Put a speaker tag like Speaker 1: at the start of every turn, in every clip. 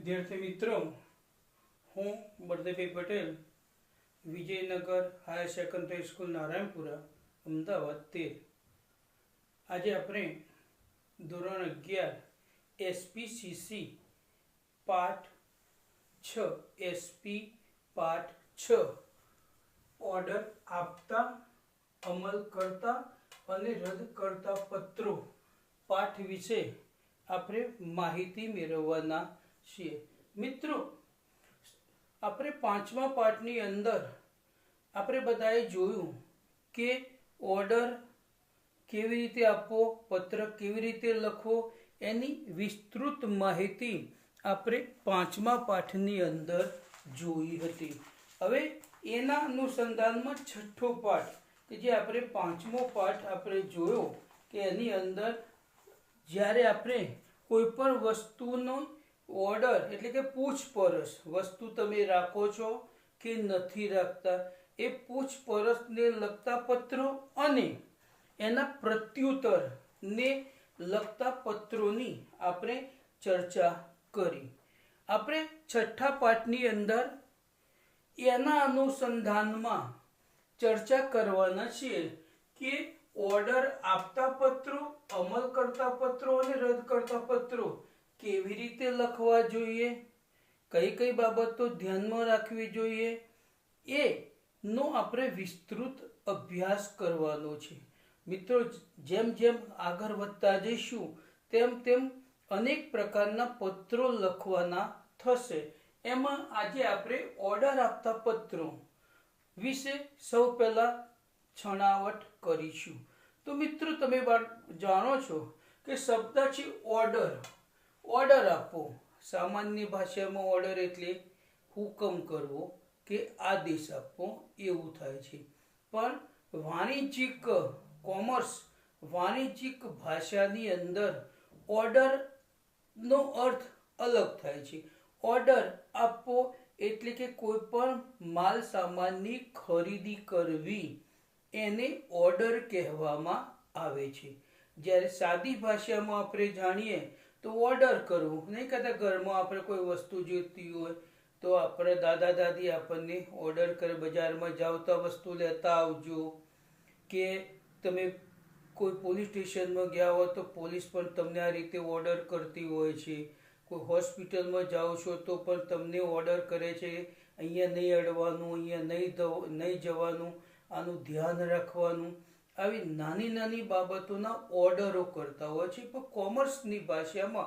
Speaker 1: विद्यार्थी मित्रों, हूँ Baldevbhai Patel, Vijaynagar higher secondary school Naranpura Amdavad 13। आज अपने धोरण 11 एसपीसीसी पाठ 6 एसपी पाठ 6 ऑर्डर आपता अमल करता અને રદ કરતા પત્રો પાઠ વિશે આપણે માહિતી મેળવવાના છીએ। મિત્રો, આપણે પાંચમા પાઠની અંદર આપણે બધાએ જોયું કે ઓર્ડર કેવી રીતે આપવો, પત્ર કેવી રીતે લખવો, એની વિસ્તૃત માહિતી આપણે પાંચમા પાઠની અંદર જોઈ હતી। હવે એના અનુસંધાનમાં છઠ્ઠો પાઠ કે જે આપણે પાંચમો પાઠ આપણે જોયો કે એની અંદર જ્યારે આપણે કોઈ પણ વસ્તુનો ઓર્ડર એટલે કે પૂછપરછ, વસ્તુ તમે રાખો છો કે નથી રાખતા, એ પૂછપરછને લગતા પત્રો અને એના પ્રત્યુત્તરને લગતા પત્રોની આપણે ચર્ચા કરી। આપણે છઠ્ઠા પાઠની અંદર એના અનુસંધાનમાં चर्चा करवाना छे कि ऑर्डर आपता पत्रों, अमल करता पत्रों और रद्द करता पत्रों केवी रीते लखवा जोईए, कई कई बाबतो ध्यान में राखवी जोईए, ए नो आपणे विस्तृत अभ्यास करवानो छे। मित्रों, जेम जेम आगळ वधता जईशुं तेम तेम अनेक प्रकारना पत्रों लखवाना थशे। एमां आजे आपणे ऑर्डर आपता पत्रों विषे सौ पहला छणावट करीशुं। तो मित्रों, तमे जाणो छो कि शब्द छे ऑर्डर। ऑर्डर आपो, सामान्य भाषा में ऑर्डर एटले हुकम करवो के आदेश आपवो एवुं थाय छे। पण वाणिज्यिक कॉमर्स वाणिज्यिक भाषानी अंदर ऑर्डर नो अर्थ अलग थाय छे। ऑर्डर आपो એટલે કે કોઈ પણ માલ સામાનની ખરીદી કરવી એને ઓર્ડર કહેવામાં આવે છે। જ્યારે સાદી ભાષામાં આપણે જાણીએ તો ઓર્ડર કરવું, નહીં કહેતા ઘરમાં આપણે કોઈ વસ્તુ જોઈતી હોય તો આપણે દાદા દાદી આપણને ઓર્ડર કરે, બજારમાં જાઓ તો વસ્તુ લેતા આવજો, કે તમે કોઈ પોલીસ સ્ટેશનમાં ગયા હો તો પોલીસ પણ તમને આ રીતે ઓર્ડર કરતી હોય છે। કોઈ હોસ્પિટલમાં જાઓ છો તો પણ તમને ઓર્ડર કરે છે, અહીંયા નહીં અડવાનું, અહીંયા નહીં જવાનું, આનું ધ્યાન રાખવાનું। આવી નાની નાની બાબતોના ઓર્ડરો કરતા હોય છે। પણ કોમર્સની ભાષામાં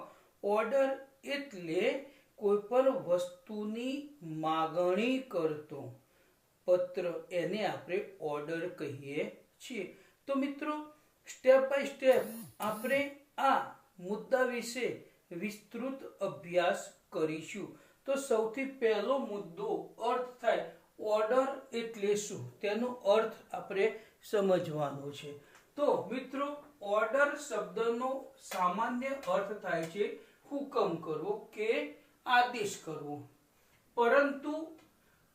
Speaker 1: ઓર્ડર એટલે કોઈ પણ વસ્તુની માગણી કરતો પત્ર, એને આપણે ઓર્ડર કહીએ છીએ। તો મિત્રો, સ્ટેપ બાય સ્ટેપ આપણે આ મુદ્દા વિશે विस्तृत अभ्यास करीशुं। तो सौथी पहलो मुद्दो अर्थ थाय ऑर्डर एटले शुं, तेनो अर्थ आपणे समजवानो छे। तो मित्रों, ऑर्डर शब्दनो सामान्य अर्थ थाय छे हुकम करवो के आदेश करवो। परंतु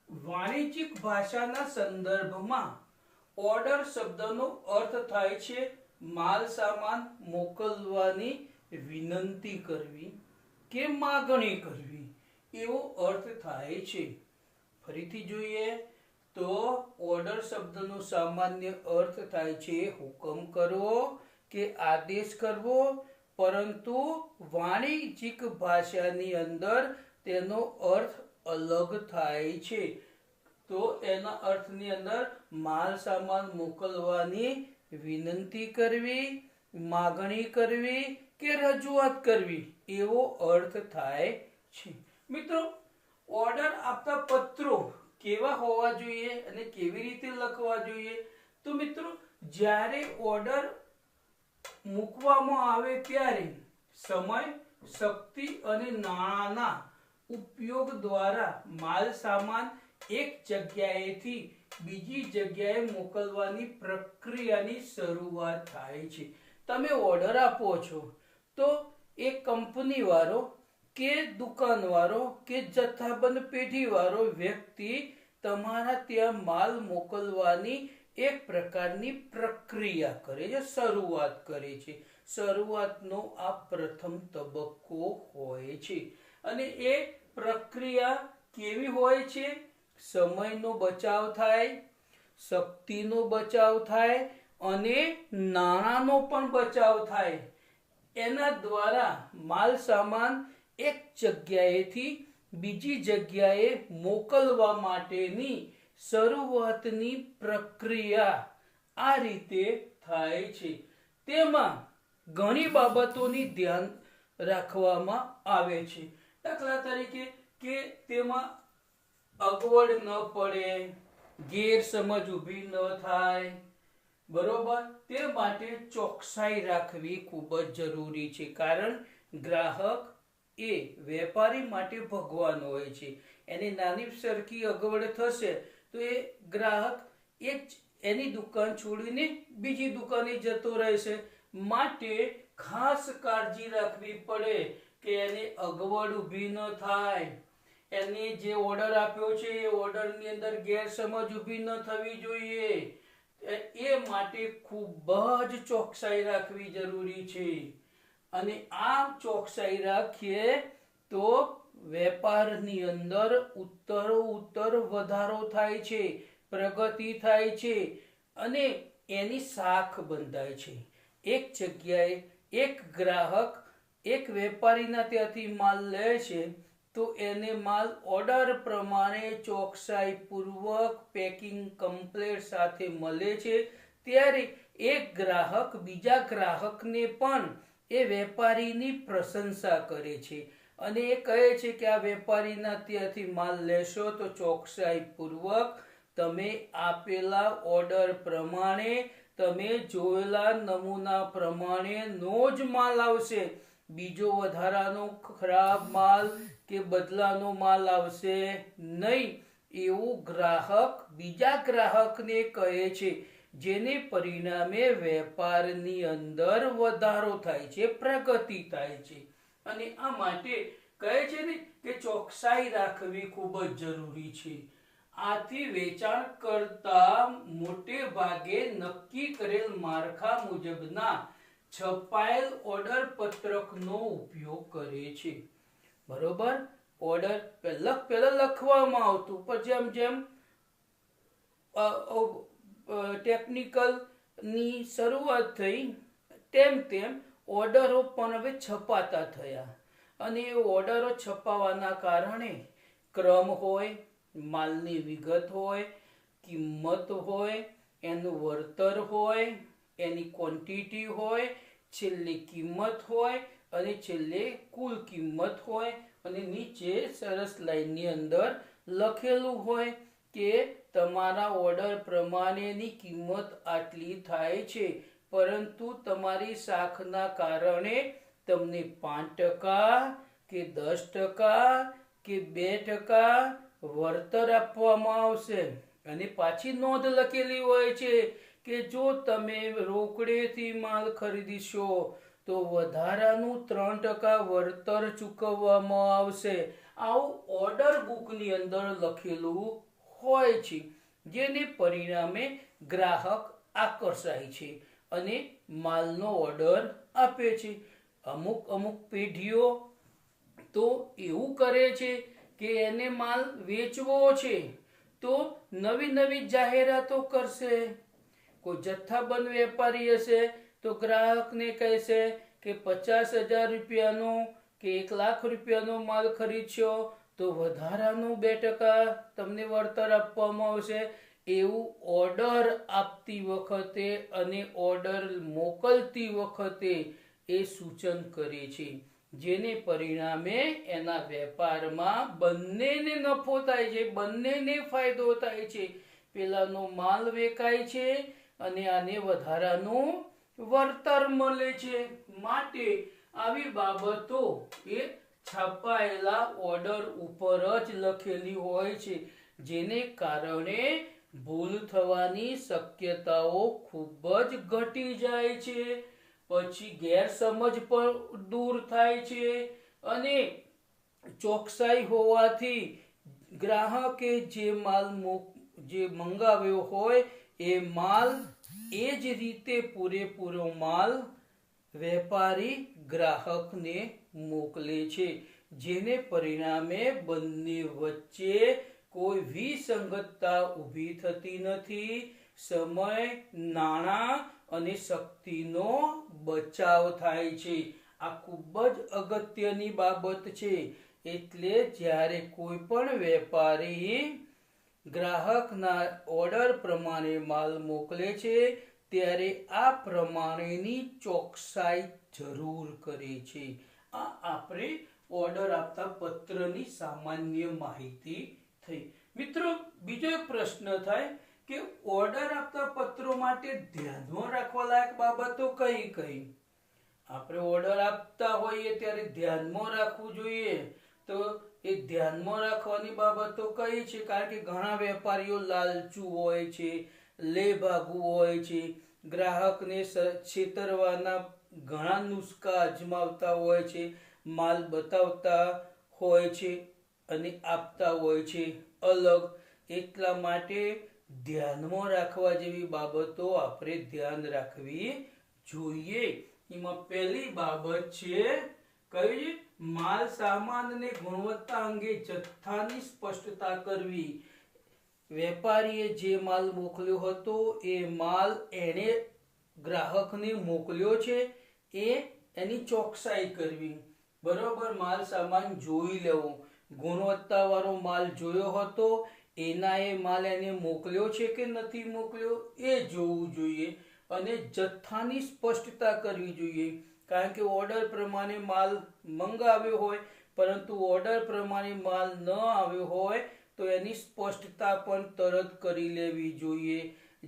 Speaker 1: वाणिज्यिक भाषाना संदर्भमां ऑर्डर शब्दनो अर्थ थाय छे माल सामान मोकलवानी विनंती करवी के मागणी करवी, एवो अर्थ थाय छे। फरीथी जोईए तो ऑर्डर शब्दनो सामान्य अर्थ थाय छे हुकम करवो के आदेश करवो, परंतु वाणिज्यिक भाषानी अंदर तेनो अर्थ अलग थाय छे। तो एना अर्थनी अंदर माल सामान मोकलवानी विनंती करवी, मागणी करवी के रजूआत करवी, एवो अर्थ थाय छे। मित्रों, ऑर्डर आपता पत्रों केवा होवा जोईए अने केवी रीते लखवा जोईए? तो मित्रों, ज्यारे ऑर्डर मूकवामां आवे त्यारे समय, शक्ति अने नाणांना उपयोग द्वारा माल सामान एक जग्याएथी बीजी जग्याए मोकलवानी प्रक्रियानी शरूआत थाय छे। तमे ऑर्डर आपो छो तो एक कंपनी वाळो के दुकान वाळो के जथ्थाबंध पेढी वाळो व्यक्ति तमारा त्यां माल मोकलवानी एक प्रकारनी प्रक्रिया करे छे, शरूआत करे छे। शरूआतनो आ प्रथम तबक्को होय छे। અને એ પ્રક્રિયા કેવી હોય છે? સમયનો બચાવ થાય, શક્તિનો બચાવ થાય અને નાણાંનો પણ બચાવ થાય. એના દ્વારા માલ સામાન એક જગ્યાએથી બીજી જગ્યાએ મોકલવા માટેની શરૂઆતની પ્રક્રિયા આ રીતે થાય છે. તેમાં ઘણી બાબતોની ધ્યાન રાખવામાં આવે છે. દાખલા તરીકે કે તેમાં અગવડ ન પડે, ગેરસમજ ઊભી ન થાય, બરોબર? તે માટે ચોકસાઈ રાખવી ખૂબ જ જરૂરી છે. કારણ ગ્રાહક એ વેપારી માટે ભગવાન હોય છે. એને નાની સરખી અગવડ થશે તો એ ગ્રાહક એની દુકાન છોડીને બીજી દુકાને જતો રહેશે. માટે ખાસ કાળજી રાખવી પડે કે એને અગવડ ઊભી ન થાય. એને જે ઓર્ડર આપ્યો છે એ ઓર્ડરની અંદર ગેરસમજ ઊભી ન થવી જોઈએ. એ માટે ખૂબ જ ચોકસાઈ રાખવી જરૂરી છે. અને આ ચોકસાઈ રાખીએ તો વેપારની અંદર ઉત્તરોત્તર વધારો થાય છે, પ્રગતિ થાય છે અને એની શાખ બંધાય છે. એક જગ્યાએ એક ગ્રાહક એક વેપારીના ત્યાંથી માલ લે છે તો એને માલ ઓર્ડર પ્રમાણે ચોકસાઈ પૂર્વક પેકિંગ કમ્પ્લીટ સાથે મળે છે. ત્યારે એક ગ્રાહક બીજા ગ્રાહકને પણ એ વેપારીની પ્રશંસા કરે છે અને એ કહે છે કે આ વેપારીના ત્યાંથી માલ લેશો તો ચોકસાઈ પૂર્વક તમે આપેલા ઓર્ડર પ્રમાણે, તમે જોયેલા નમૂના પ્રમાણે નો જ માલ આવશે. બીજો વધારાનો ખરાબ માલ કે બદલાનો માલ આવશે નહીં. એવું ગ્રાહક બીજા ગ્રાહકને કહે છે, જેને પરિણામે વેપારની અંદર વધારો થાય છે, પ્રગતિ થાય છે. અને આ માટે કહે છે ને કે ચોકસાઈ રાખવી ખૂબ જ જરૂરી છે. આથી વેચાણ કરતા મોટે ભાગે નક્કી કરેલ માળખા મુજબના છપાયેલ ઓર્ડર પત્રકનો ઉપયોગ કરે છે. બરોબર? ઓર્ડર પહેલા લખવામાં આવતું, પણ જેમ જેમ ટેકનિકલ ની શરૂઆત થઈ તેમ તેમ ઓર્ડરો પણ હવે છપાતા થયા. અને એ ઓર્ડરો છપાવાના કારણે ક્રમ હોય, માલની વિગત હોય, કિંમત હોય, એનું વળતર હોય, એની ક્વોન્ટિટી હોય, છેલ્લી કિંમત હોય અને છેલ્લે કુલ કિંમત હોય અને નીચે સરસ લાઈનની અંદર લખેલું હોય કે તમારા ઓર્ડર પ્રમાણેની કિંમત આટલી થાય છે, પરંતુ તમારી શાખના કારણે તમને 5% કે 10% કે 2% વળતર આપવામાં આવશે. અને પાછી નોંધ લખેલી હોય છે કે જો તમે રોકડેથી માલ ખરીદશો તો વધારાનું 3% વળતર ચૂકવવામાં આવશે. આવું ઓર્ડર બુકની અંદર લખેલું હોય છે, જેને પરિણામે ગ્રાહક આકર્ષાય છે અને માલનો ઓર્ડર આપે છે. અમુક પેઢીઓ તો એવું કરે છે કે એને માલ વેચવો છે તો નવી જાહેરાતો કરશે. કોઈ જથ્થાબંધ વેપારી હશે તો ગ્રાહકને કહેશે કે 50,000 રૂપિયાનો કે 1 લાખ રૂપિયાનો માલ ખરીદશો તો વધારાનું 2% તમને વળતર આપવામાં આવશે. એવું ઓર્ડર આપતી વખતે અને ઓર્ડર મોકલતી વખતે એ સૂચન કરે છે, જેને પરિણામે એના વેપારમાં બંનેને નફો થાય છે, બંનેને ફાયદો થાય છે. પેલાનો માલ વેચાય છે અને આને વધારાનું વળતર મળે છે. માટે આવી બાબતો એ છપાયેલા ઓર્ડર ઉપર જ લખેલી હોય છે, જેને કારણે ભૂલ થવાની શક્યતાઓ ખૂબ જ ઘટી જાય છે. પછી ગેરસમજ પણ દૂર થાય છે અને ચોકસાઈ હોવાથી ગ્રાહકે જે માલ મંગાવ્યો હોય એ માલ એ જ રીતે પૂરેપૂરો માલ વેપારી ગ્રાહકને મોકલે છે, જેને પરિણામે બંને વચ્ચે કોઈ વિસંગતતા ઊભી થતી નથી. સમય, નાણાં અને શક્તિનો બચાવ થાય છે. આ ખૂબ જ અગત્યની બાબત છે. એટલે જ્યારે કોઈ પણ વેપારી ગ્રાહકના ઓર્ડર પ્રમાણે માલ મોકલે છે ત્યારે આ પ્રમાણેની ચોકસાઈ જરૂર કરે છે. આ આપણે ઓર્ડર આપતા પત્રની સામાન્ય માહિતી થઈ. મિત્રો, બીજો એક પ્રશ્ન થાય કે ઓર્ડર આપતા પત્રો માટે ધ્યાનમાં રાખવા લાયક બાબતો કઈ કઈ? આપણે ઓર્ડર આપતા હોઈએ ત્યારે ધ્યાનમાં રાખવું જોઈએ. તો એ ધ્યાનમાં રાખવાની બાબતો કઈ છે? કારણ કે ઘણા વેપારીઓ લાલચુ હોય છે, લેભાગુ હોય છે, ગ્રાહકને છેતરવાના ઘણા નુસ્ખા અજમાવતા હોય છે, માલ બતાવતા હોય છે અને આપતા હોય છે અલગ. એટલા માટે ધ્યાનમાં રાખવા જેવી બાબતો આપણે ધ્યાન રાખવી જોઈએ. એમાં પહેલી બાબત છે કઈ? માલ સામાન અને ગુણવત્તા અંગે જથ્થાની સ્પષ્ટતા કરવી. વેપારીએ જે માલ મોકલ્યો હતો એ માલ એણે ગ્રાહકને મોકલ્યો છે એ એની ચોકસાઈ કરવી. બરોબર, માલ સામાન જોઈ લેવો. ગુણવત્તા વાળો માલ જોયો હતો, એના એ માલ એને મોકલ્યો છે કે નથી મોકલ્યો એ જોવું જોઈએ. અને જથ્થાની સ્પષ્ટતા કરવી જોઈએ. કારણ કે ઓર્ડર પ્રમાણે માલ મંગાવ્યો હોય પરંતુ ઓર્ડર પ્રમાણે માલ ન આવ્યો હોય તો એની સ્પષ્ટતા પણ તરત કરી લેવી જોઈએ,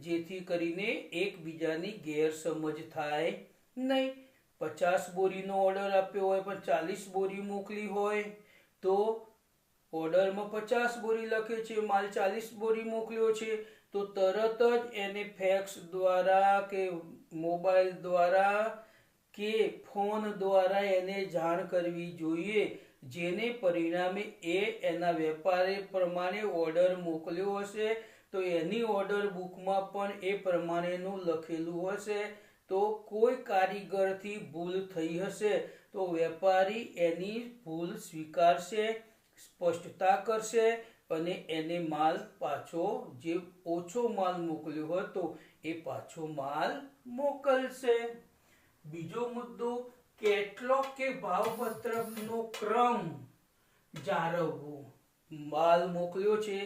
Speaker 1: જેથી કરીને એકબીજાની ગેરસમજ થાય નહીં. 50 બોરીનો ઓર્ડર આપ્યો હોય પણ 40 બોરી મોકલી હોય તો ઓર્ડરમાં 50 બોરી લખે છે, માલ 40 બોરી મોકલ્યો છે, તો તરત જ એને ફેક્સ દ્વારા કે મોબાઈલ દ્વારા કે ફોન દ્વારા એને જાણ કરવી જોઈએ. જેને પરિણામે એના વેપારી પ્રમાણે ઓર્ડર મોકલ્યો હશે તો એની ઓર્ડર બુકમાં પણ એ પ્રમાણેનું લખેલું હશે. તો કોઈ કારીગરથી ભૂલ થઈ હશે તો વેપારી એની ભૂલ સ્વીકારશે, સ્પષ્ટતા કરશે અને એને માલ પાછો, જે ઓછો માલ મોકલ્યો હતો એ પાછો માલ મોકલશે. બીજો મુદ્દો, કેટલોગ કે ભાવપત્રકનો ક્રમ જાળવવો. માલ મોકલ્યો છે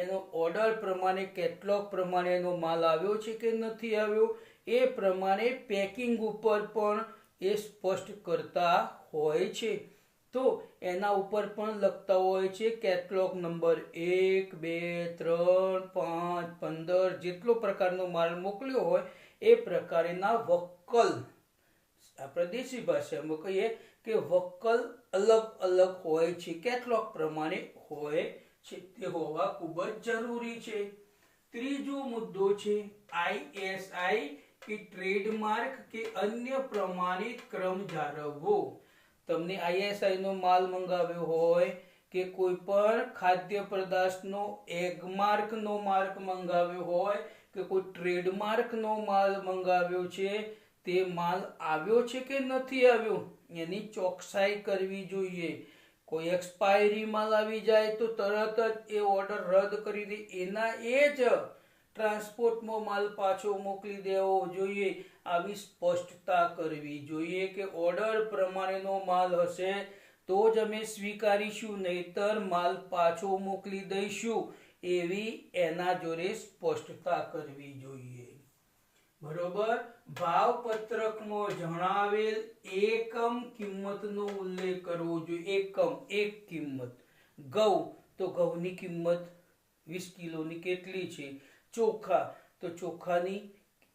Speaker 1: એનો ઓર્ડર પ્રમાણે કેટલોગ પ્રમાણે એનો માલ આવ્યો છે કે નથી આવ્યો એ પ્રમાણે પેકિંગ ઉપર પણ એ સ્પષ્ટ કરતા હોય છે. તો એના ઉપર પણ લખતા હોય છે કેટલોગ નંબર 1, 2, 3, 5, 15 જેટલો પ્રકારનો માલ મોકલ્યો હોય એ પ્રકારના વક્કલ, આપણે દેશી ભાષામાં કહીએ કે વક્કલ અલગ અલગ હોય છે, કેટલોગ પ્રમાણે હોય છે. તે હોવા ખૂબ જ જરૂરી છે. ત્રીજો મુદ્દો છે ISI કે ટ્રેડમાર્ક કે અન્ય પ્રમાણિત ક્રમ જાળવવો. તમને ISI નો માલ મંગાવ્યો હોય કે કોઈ પણ ખાદ્ય પદાર્થનો એગમાર્ક નો માર્ક મંગાવ્યો હોય કે કોઈ ટ્રેડમાર્ક નો માલ મંગાવ્યો છે, તે માલ આવ્યો છે કે નથી આવ્યો એની ચોકસાઈ કરવી જોઈએ. કોઈ એક્સપાયરી માલ આવી જાય તો તરત જ એ ઓર્ડર રદ કરી દે, એના એ જ ટ્રાન્સપોર્ટમાં માલ પાછો મોકલી દેવો જોઈએ. આવી સ્પષ્ટતા કરવી જોઈએ કે ઓર્ડર પ્રમાણેનો માલ હશે તો જ અમે સ્વીકારીશું, નહીતર માલ પાછો મોકલી દઈશું. એવી એના જોડે સ્પષ્ટતા કરવી જોઈએ. બરોબર, ભાવપત્રકમાં જણાવેલ એકમ કિંમતનો ઉલ્લેખ કરવો જોઈએ. એકમ, એક કિંમત. ઘઉં તો ઘઉંની કિંમત 20 કિલોની કેટલી છે. ચોખા તો ચોખાની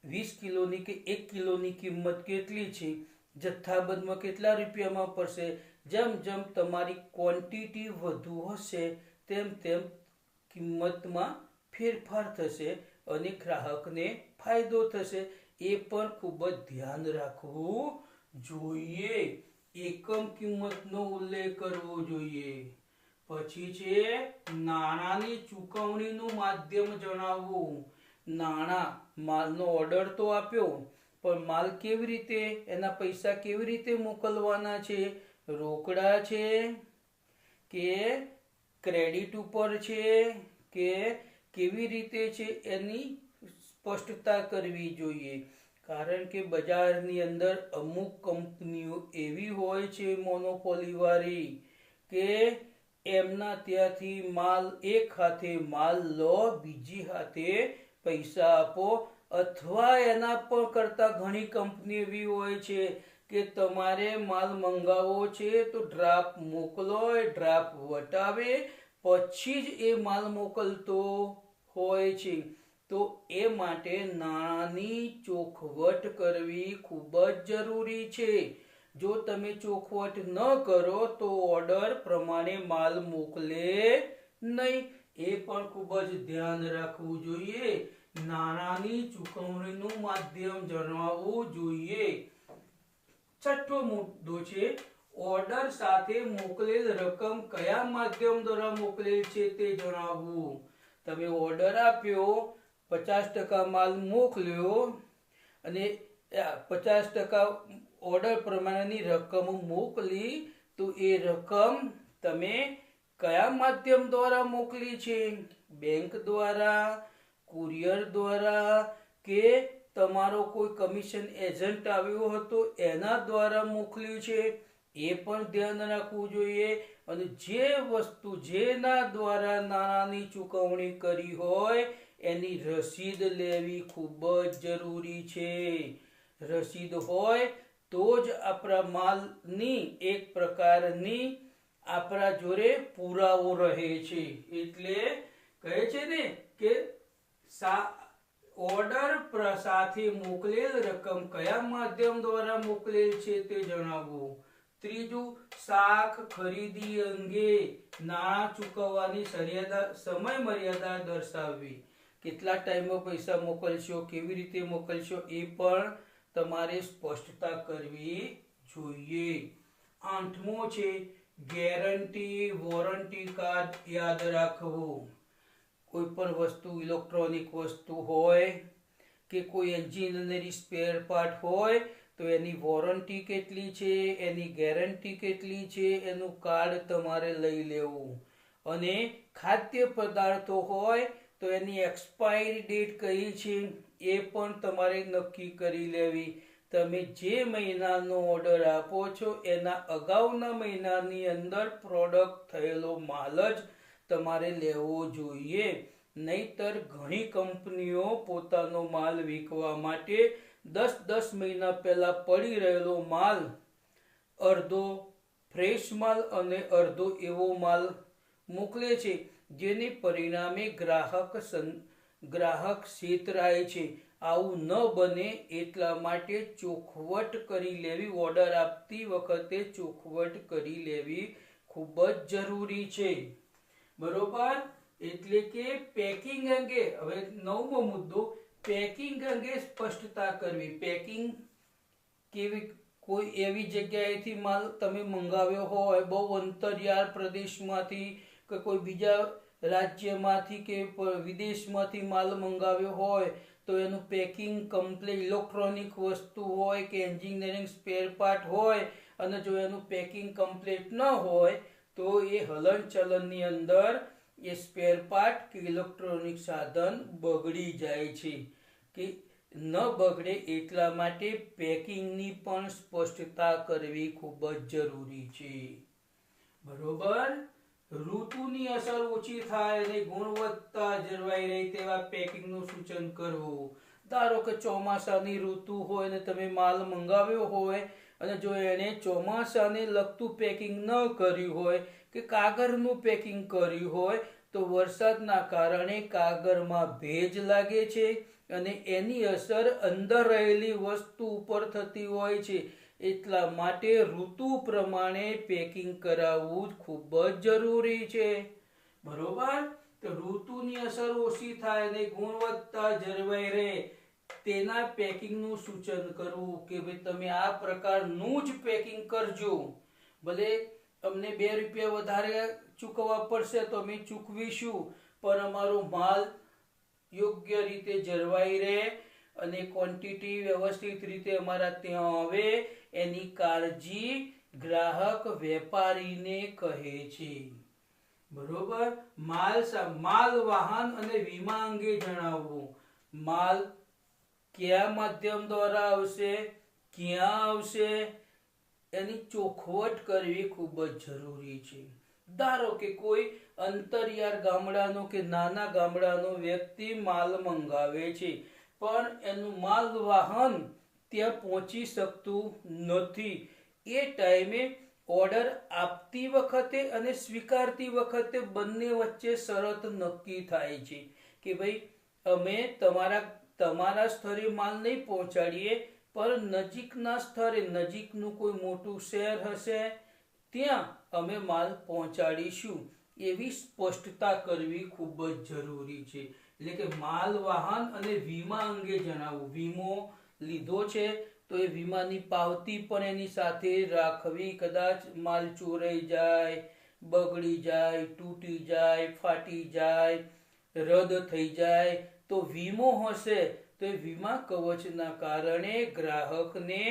Speaker 1: 20 કિલોની કે 1 કિલોની કિંમત કેટલી છે. જથ્થાબંધમાં કેટલા રૂપિયામાં પડશે. જેમ જેમ તમારી ક્વોન્ટિટી વધુ હશે તેમ તેમ કિંમતમાં ફેરફાર થશે અને ગ્રાહકને ફાયદો થશે. એ પણ ખૂબ જ ધ્યાન રાખવું જોઈએ. એકમ કિંમતનો ઉલ્લેખ કરવો જોઈએ. પછી છે નાણાંની ચૂકવણીનું માધ્યમ જણાવવું. નાણાં, માલનો ઓર્ડર તો આપ્યો પણ માલ કેવી રીતે, એના પૈસા કેવી રીતે મોકલવાના છે. રોકડા છે કે ક્રેડિટ ઉપર છે કે કેવી રીતે છે એની સ્પષ્ટતા કરવી જોઈએ. કારણ કે બજારની અંદર અમુક કંપનીઓ એવી હોય છે મોનોપોલી વાળી કે એમના ત્યાંથી માલ એક હાથે માલ લો, બીજી હાથે પૈસા આપો, અથવા એના પણ કરતા ઘણી કંપની એવી હોય છે કે તમારે માલ મંગાવવો છે તો ડ્રાફ્ટ મોકલો, એ ડ્રાફ્ટ વટાવે પછી જ એ માલ મોકલતો હોય છે. તો એ માટે નાણાંની ચોખવટ કરવી ખૂબ જ જરૂરી છે. જો તમે ચોખવટ ન કરો તો ઓર્ડર પ્રમાણે માલ મોકલે નહીં. એ પણ ખૂબ જ ધ્યાન રાખવું જોઈએ. નાણાંની ચૂકવણીનું માધ્યમ જણાવવું જોઈએ. છઠ્ઠો મુદ્દો છે ઓર્ડર સાથે મોકલેલ રકમ કયા માધ્યમ દ્વારા મોકલેલ છે તે જણાવવું. તમે ઓર્ડર આપ્યો, 50% માલ મોકલ્યો અને 50% ઓર્ડર પ્રમાણેની રકમ મોકલી, તો એ રકમ તમે કયા માધ્યમ દ્વારા મોકલી છે? બેંક દ્વારા, કુરિયર દ્વારા કે તમારો કોઈ કમિશન એજન્ટ આવ્યો હતો એના દ્વારા મોકલ્યું છે? એ પણ ધ્યાન રાખવું જોઈએ. અને જે વસ્તુ જેના દ્વારા નાણાંની ચૂકવણી કરી હોય એની રસીદ લેવી ખૂબ જ જરૂરી છે. રસીદ હોય તો જ આપણા માલની એક પ્રકારની આપણા જોડે પુરાવો રહે છે. એટલે કહે છે ને કે ઓર્ડર સાથે મોકલેલ રકમ કયા માધ્યમ દ્વારા મોકલેલ છે તે જણાવવું. ત્રીજું, શાક ખરીદી અંગે નાણાં ચૂકવવાની સમય મર્યાદા દર્શાવવી. કેટલા ટાઈમમાં પૈસા મોકલશો, કેવી રીતે મોકલશો એ પણ તમારે સ્પષ્ટતા કરવી જોઈએ. આઠમો છે ગેરંટી વોરંટી કાર્ડ યાદ રાખવું. કોઈ પણ વસ્તુ, ઇલેક્ટ્રોનિક વસ્તુ હોય કે કોઈ એન્જિનિયરિંગ સ્પેર પાર્ટ હોય તો એની વોરંટી કેટલી છે, એની ગેરંટી કેટલી છે, એનું કાર્ડ તમારે લઈ લેવું. અને ખાદ્ય પદાર્થો હોય તો એની એક્સપાયરી ડેટ કઈ છે એ પણ તમારે નક્કી કરી લેવી. તમે જે મહિનાનો ઓર્ડર આપો છો એના અગાઉના મહિનાની અંદર પ્રોડક્ટ થયેલો માલ જ તમારે લેવો જોઈએ. નહીતર ઘણી કંપનીઓ પોતાનો માલ વેચવા માટે 10 મહિના પહેલા પડી રહેલો માલ, અડધો ફ્રેશ માલ અને અડધો એવો માલ મોકલે છે, જેને પરિણામે ગ્રાહક છેતરાય છે. આવું ન બને એટલા માટે ચોખવટ કરી લેવી. ઓર્ડર આપતી વખતે ચોખવટ કરી લેવી ખૂબ જ જરૂરી છે. બરોબર? એટલે કે પેકિંગ અંગે, હવે 9મો મુદ્દો, પેકિંગ અંગે સ્પષ્ટતા કરવી. પેકિંગ કેવી, કોઈ એવી જગ્યાએથી માલ તમે મંગાવ્યો હોય, બહુ અંતરિયાળ પ્રદેશમાંથી કે કોઈ બીજા રાજ્યમાંથી કે વિદેશમાંથી માલ મંગાવ્યો હોય તો એનું પેકિંગ કમ્પ્લીટ, ઇલેક્ટ્રોનિક વસ્તુ હોય કે એન્જિનિયરિંગ સ્પેર પાર્ટ હોય અને જો એનું પેકિંગ કમ્પ્લીટ ન હોય તો એ હલનચલનની અંદર એ સ્પેર પાર્ટ કે ઇલેક્ટ્રોનિક સાધન બગડી જાય છે. કે ન બગડે એટલા માટે પેકિંગની પણ સ્પષ્ટતા કરવી ખૂબ જ જરૂરી છે. બરોબર? ઋતુની અસર ઓછી થાય અને ગુણવત્તા જળવાઈ રહે તેવા પેકિંગનું સૂચન કરવું. ધારો કે ચોમાસાની ઋતુ હોય ને તમે માલ મંગાવ્યો હોય અને જો એને ચોમાસાને લગતું પેકિંગ ન કર્યું હોય કે કાગળનું પેકિંગ કર્યું હોય તો વરસાદના કારણે કાગળમાં ભેજ લાગે છે અને એની અસર અંદર રહેલી વસ્તુ ઉપર થતી હોય છે. એટલા માટે ઋતુ પ્રમાણે પેકિંગ કરાવવું ખૂબ જ જરૂરી છે. બરોબર? તો ઋતુની અસર ઓછી થાય અને ગુણવત્તા જળવાઈ રહે તેના પેકિંગનું સૂચન કરવું કે ભાઈ તમે આ પ્રકારનું જ પેકિંગ કરજો. ભલે અમને 2 રૂપિયા વધારે ચૂકવવા પડશે તો અમે ચૂકવીશું, પણ અમારો માલ યોગ્ય રીતે જળવાઈ રહે અને ક્વોન્ટિટી વ્યવસ્થિત રીતે અમારા ત્યાં આવે એની કાળજી ગ્રાહક વેપારીને કહે છે. બરોબર. માલ વાહન અને વીમા અંગે જણાવવું. માલ કયા માધ્યમ દ્વારા આવશે, ક્યાં આવશે, એની ચોખવટ કરવી ખૂબ જ જરૂરી છે. ધારો કે કોઈ અંતરિયાળ ગામડાનો કે નાના ગામડાનો વ્યક્તિ માલ મંગાવે છે, પણ એનું માલ વાહન ત્યાં પહોંચી શકતું નથી. એ ટાઈમે ઓર્ડર આપતી વખતે અને સ્વીકારતી વખતે બંને વચ્ચે શરત નક્કી થાય છે કે ભાઈ અમે તમારા સ્થળે માલ નહીં પહોંચાડીએ, પણ નજીકના સ્થળે, નજીકનું કોઈ મોટું શહેર હશે ત્યાં અમે માલ પહોંચાડીશું. એવી સ્પષ્ટતા કરવી ખૂબ જ જરૂરી છે. એટલે કે માલ વાહન અને વીમા અંગે જણાવવું. વીમો લીધો છે તો એ વીમાની પાવતી પણ એની સાથે રાખવી. કદાચ માલ ચોરાઈ જાય, બગડી જાય, તૂટી જાય, ફાટી જાય, રદ થઈ જાય, તો વીમો હશે તો એ વીમા કવચના કારણે ગ્રાહકને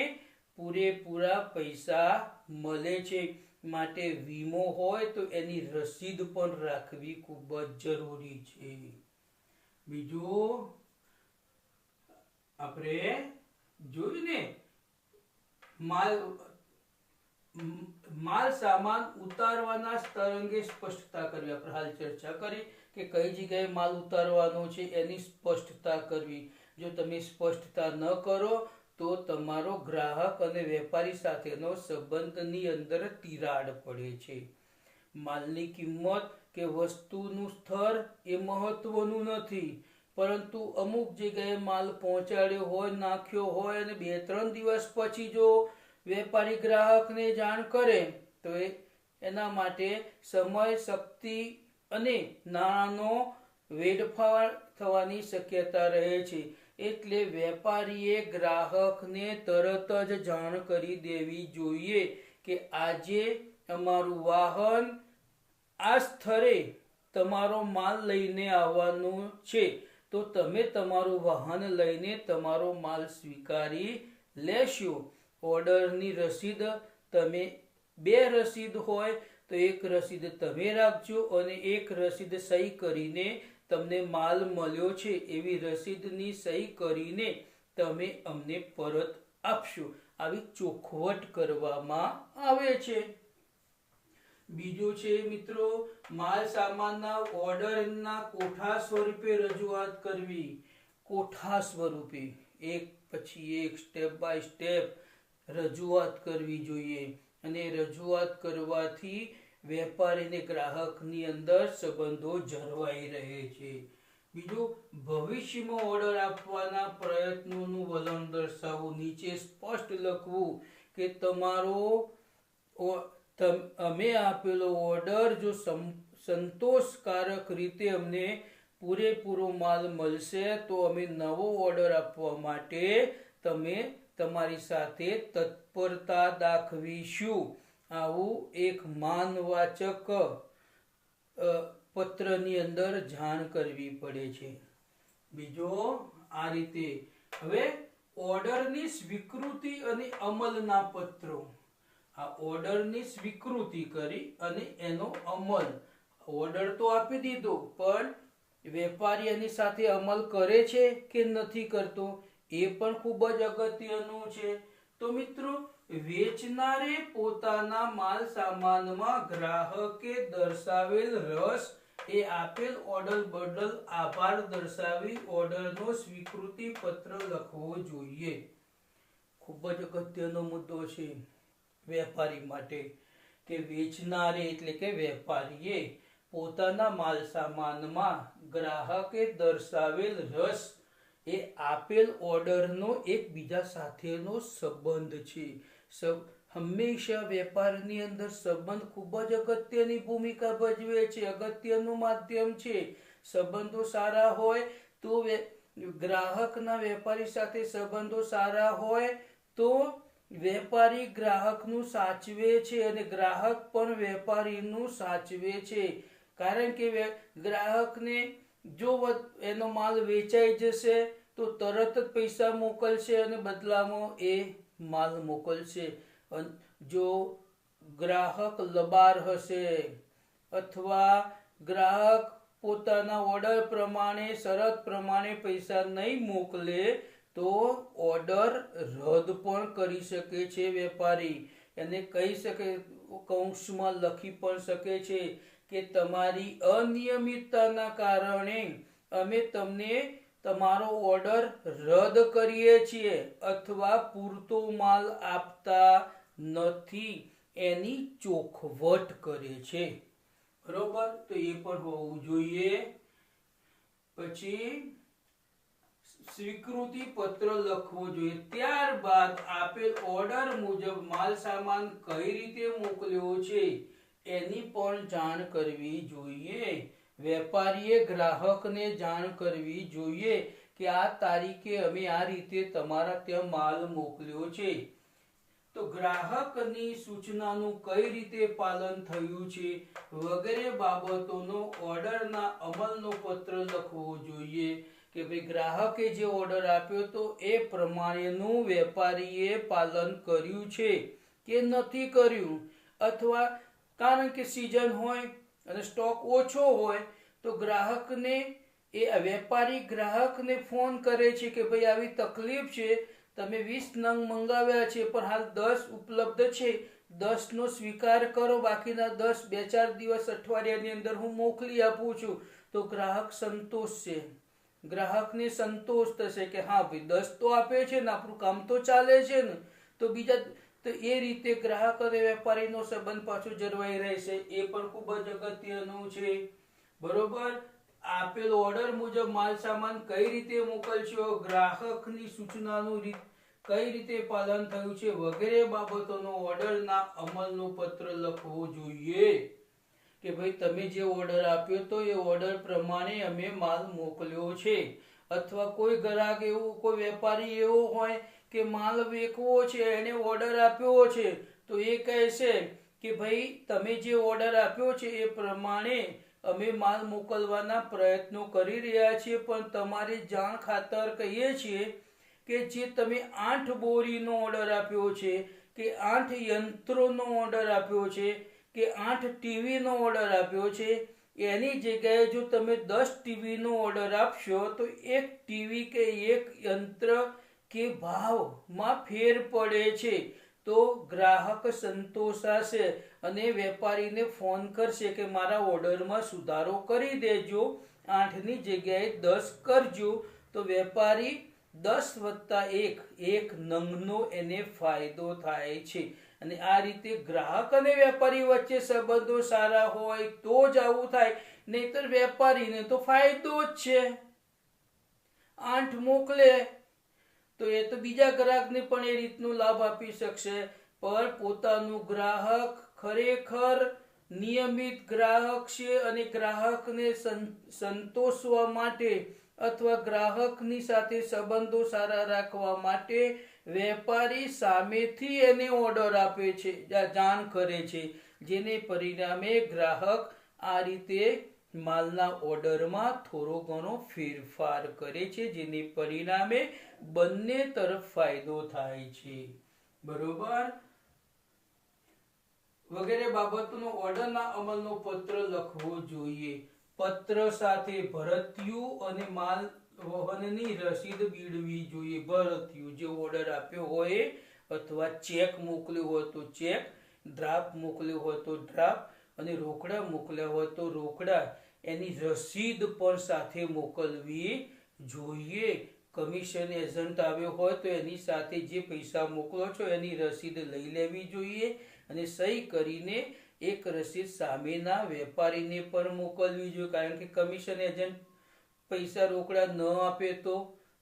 Speaker 1: પૂરેપૂરા પૈસા મળે છે. માટે વીમો હોય તો એની રસીદ પણ રાખવી ખૂબ જ જરૂરી છે. બીજું આપણે જોયું ને, માલ સામાન ઉતારવાના સ્થળ અંગે સ્પષ્ટતા કરવી. આપણે હાલ ચર્ચા કરી કે કઈ જગ્યાએ માલ ઉતારવાનો છે એની સ્પષ્ટતા કરવી. જો તમે સ્પષ્ટતા ન કરો તો તમારો ગ્રાહક અને વેપારી સાથેનો સંબંધની અંદર તિરાડ પડે છે. માલની કિંમત કે વસ્તુનું સ્તર એ મહત્વનું નથી, પરંતુ અમુક જગ્યાએ માલ પહોંચાડ્યો હોય, નાખ્યો હોય અને 2-3 દિવસ પછી જો વેપારી ગ્રાહકને જાણ કરે તો એના માટે સમય, શક્તિ અને નાણાંનો વેડફાટ થવાની શક્યતા રહે છે. એટલે વેપારીએ ગ્રાહકને તરત જ જાણ કરી દેવી જોઈએ કે આજે અમારું વાહન આ સ્થળે તમારો માલ લઈને આવવાનું છે, તો તમે તમારું વાહન લઈને તમારો માલ સ્વીકારી લેશો. ઓર્ડરની રસીદ તમે 2 રસીદ હોય તો 1 રસીદ તમે રાખજો અને 1 રસીદ સહી કરીને તમને માલ મળ્યો છે એવી રસીદની સહી કરીને તમે અમને પરત આપશો. આવી ચોખવટ કરવામાં આવે છે. બીજું છે મિત્રો, માલ સામાનના ઓર્ડરના કોઠા સ્વરૂપે રજૂઆત કરવી. કોઠા સ્વરૂપે એક પછી એક, સ્ટેપ બાય સ્ટેપ રજૂઆત કરવી જોઈએ. અને રજૂઆત કરવાથી વેપારી અને ગ્રાહકની અંદર સંબંધો જળવાઈ રહે છે. બીજું, ભવિષ્યમાં ઓર્ડર આપવાના પ્રયત્નોનું વલણ દર્શાવવું. નીચે સ્પષ્ટ લખવું કે અમે આપેલો ઓર્ડર જો સંતોષકારક રીતે અમને પૂરેપૂરો માલ મળશે તો અમે નવો ઓર્ડર આપવા માટે તમારી સાથે તત્પરતા દાખવીશું. આવું એક માનવાચક પત્રની અંદર જાણ કરવી પડે છે. બીજો આ રીતે. હવે ઓર્ડરની સ્વીકૃતિ અને અમલના પત્રો. આ ઓર્ડરની સ્વીકૃતિ કરી અને એનો અમલ. ઓર્ડર તો આપી દીધો, પણ વેપારી એની સાથે અમલ કરે છે કે નથી કરતો એ પણ ખૂબ જ અગત્યનું છે. તો મિત્રો, વેચનારે પોતાના માલ સામાનમાં ગ્રાહકે દર્શાવેલ રસ એ આપેલ ઓર્ડર બદલ આભાર દર્શાવી ઓર્ડરનો સ્વીકૃતિ પત્ર લખવો જોઈએ. ખૂબ જ અગત્યનો મુદ્દો છે વેપારી માટે કે વેચનારે એટલે કે વેપારીએ પોતાના માલ સામાનમાં ગ્રાહકે દર્શાવેલ રસ એ આપેલ ઓર્ડરનો એકબીજા સાથેનો સંબંધ છે. હંમેશા વેપારની અંદર સંબંધ ખૂબ જ અગત્યની ભૂમિકા ભજવે છે, અગત્યનું માધ્યમ છે. સંબંધો સારા હોય તો ગ્રાહકના વેપારી સાથે સંબંધો સારા હોય તો વેપારી ગ્રાહકનું સાચવે છે અને ગ્રાહક પણ વેપારીનું સાચવે છે. કારણ કે ગ્રાહકને જો એનો માલ વેચાઈ જશે તો તરત જ પૈસા મોકલશે અને બદલામાં એ માલ મોકલશે. જો ગ્રાહક લબાર હશે અથવા ગ્રાહક પોતાના ઓર્ડર પ્રમાણે શરત પ્રમાણે પૈસા નહીં મોકલે તો ઓર્ડર રદ પણ કરી શકે છે વેપારી. એને કહી શકે, કૌંસમાં લખી પણ શકે છે કે તમારી અનિયમિતતાના કારણે અમે તમને તમારો ઓર્ડર રદ કરીએ છીએ અથવા પૂરતો માલ આપતા નથી એની ચોખવટ કરે છે. બરોબર, તો એ પણ હોવું જોઈએ. પછી સ્વીકૃતિ પત્ર લખવો જોઈએ. ત્યારબાદ આપેલ ઓર્ડર મુજબ માલ સામાન કઈ રીતે મોકલ્યો છે એની પણ જાણ કરવી જોઈએ. વેપારીએ ગ્રાહકને જાણ કરવી જોઈએ કે આ તારીખે અમે આ રીતે તમારા ત્યાં માલ મોકલ્યો છે. તો ગ્રાહકની સૂચનાનું કઈ રીતે પાલન થયું છે વગેરે બાબતોનો ઓર્ડરના અમલનો પત્ર લખવો જોઈએ કે ભાઈ ગ્રાહકે જે ઓર્ડર આપ્યો તો એ પ્રમાણેનું વેપારીએ પાલન કર્યું છે કે નથી કર્યું. અથવા કારણ કે સીઝન હોય અને સ્ટોક ઓછો હોય તો ગ્રાહકને એ વેપારી ગ્રાહકને ફોન કરે છે કે ભાઈ આવી તકલીફ છે, તમે 20 નંગ મંગાવ્યા છે પણ હાલ 10 ઉપલબ્ધ છે, 10 નો સ્વીકાર કરો, બાકીના 10 2-4 દિવસ અઠવાડિયાની અંદર હું મોકલી આપું છું. તો ગ્રાહક સંતોષ છે, ગ્રાહકને સંતોષ થશે કે હા ભાઈ 10 તો આપે છે ને, આપણું કામ તો ચાલે છે ને. તો બીજા તો એ રીતે ગ્રાહક અને વેપારીનો સંબંધ પાછો જળવાઈ રહેશે. એ પણ ખૂબ જ અગત્યનું છે. બરોબર, આપેલ ઓર્ડર મુજબ માલ સામાન કઈ રીતે મોકલશો, ગ્રાહકની સૂચનાનું કઈ રીતે પાલન થયું છે વગેરે બાબતોનો ઓર્ડરના અમલનો પત્ર લખવો જોઈએ કે ભાઈ તમે જે ઓર્ડર આપ્યો તો એ ઓર્ડર પ્રમાણે અમે માલ મોકલ્યો છે. અથવા કોઈ ગ્રાહક એવું, કોઈ વેપારી એવો હોય કે માલ વેચવો છે, એને ઓર્ડર આપ્યો છે તો એ કહેશે કે ભાઈ તમે જે ઓર્ડર આપ્યો છે એ પ્રમાણે અમે માલ મોકલવાના પ્રયત્નો કરી રહ્યા છીએ, પણ તમારી જાણ ખાતર કહીએ છીએ કે જે તમે 8 બોરીનો ઓર્ડર આપ્યો છે કે 8 યંત્રોનો ઓર્ડર આપ્યો છે કે 8 ટીવીનો ઓર્ડર આપ્યો છે, એની જગ્યાએ જો તમે 10 ટીવીનો ઓર્ડર આપશો તો એક ટીવી કે એક યંત્ર કે ભાવમાં ફેર પડે છે. તો ગ્રાહક સંતોષાશે અને વેપારીને ફોન કરશે કે મારા ઓર્ડરમાં સુધારો કરી દેજો, 8ની જગ્યાએ 10 કરજો. તો વેપારી 10+1 નંગનો એને ફાયદો થાય છે. અને આ રીતે ગ્રાહક અને વેપારી વચ્ચે સંબંધો સારા હોય તો જ આવું થાય, નહીતર વેપારીને તો ફાયદો જ છે. 8 મોકલે તો એ તો બીજા ગ્રાહકને પણ એ રીતનો લાભ આપી શકશે. પણ પોતાનું ગ્રાહક ખરેખર નિયમિત ગ્રાહક છે અને ગ્રાહકને સંતોષવા માટે અથવા ગ્રાહકની સાથે સંબંધો સારા રાખવા માટે વેપારી સામેથી એને ઓર્ડર આપે છે, જાણ કરે છે, જેને પરિણામે ગ્રાહક આ રીતે માલના ઓર્ડરમાં થોડો ઘણો ફેરફાર કરે છે, જેને પરિણામે બંને તરફ ફાયદો થાય છે. બરોબર, વગેરે બાબતનો ઓર્ડરના અમલનો પત્ર લખવો જોઈએ. પત્ર સાથે ભરતિયું અને માલ વહનની રસીદ બીડવી જોઈએ. ભરતિયું જે ઓર્ડર આપ્યો હોય અથવા ચેક મોકલ્યો હોય તો ચેક, ડ્રાફ્ટ મોકલ્યો હોય તો ડ્રાફ્ટ અને રોકડા મોકલ્યા હોય તો રોકડા, એની રસીદ પણ સાથે મોકલવી જોઈએ. કમિશન એજન્ટ આવ્યો હોય તો એની સાથે જે પૈસા મોકલો છો એની રસીદ લઈ લેવી જોઈએ અને સહી કરીને એક રસીદ સામેના વેપારીને પણ મોકલવી જોઈએ. કારણ કે કમિશન એજન્ટ પૈસા રોકડા ન આપે તો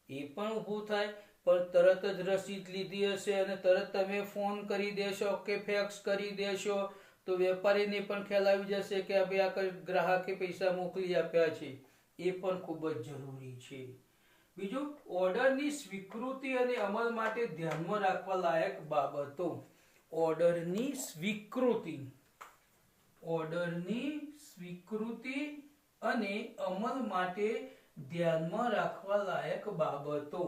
Speaker 1: એ પણ ઊભું થાય. પણ તરત જ રસીદ લીધી હશે અને તરત તમે ફોન કરી દેશો કે ફેક્સ કરી દેશો તો વેપારીને પણ ખ્યાલ આવી જશે કે ભાઈ આ ગ્રાહકે પૈસા મોકલી આપ્યા છે. એ પણ ખૂબ જ જરૂરી છે. બીજું, ઓર્ડરની સ્વીકૃતિ અને અમલ માટે ધ્યાનમાં રાખવા લાયક બાબતો. ઓર્ડરની સ્વીકૃતિ અને અમલ માટે ધ્યાનમાં રાખવા લાયક બાબતો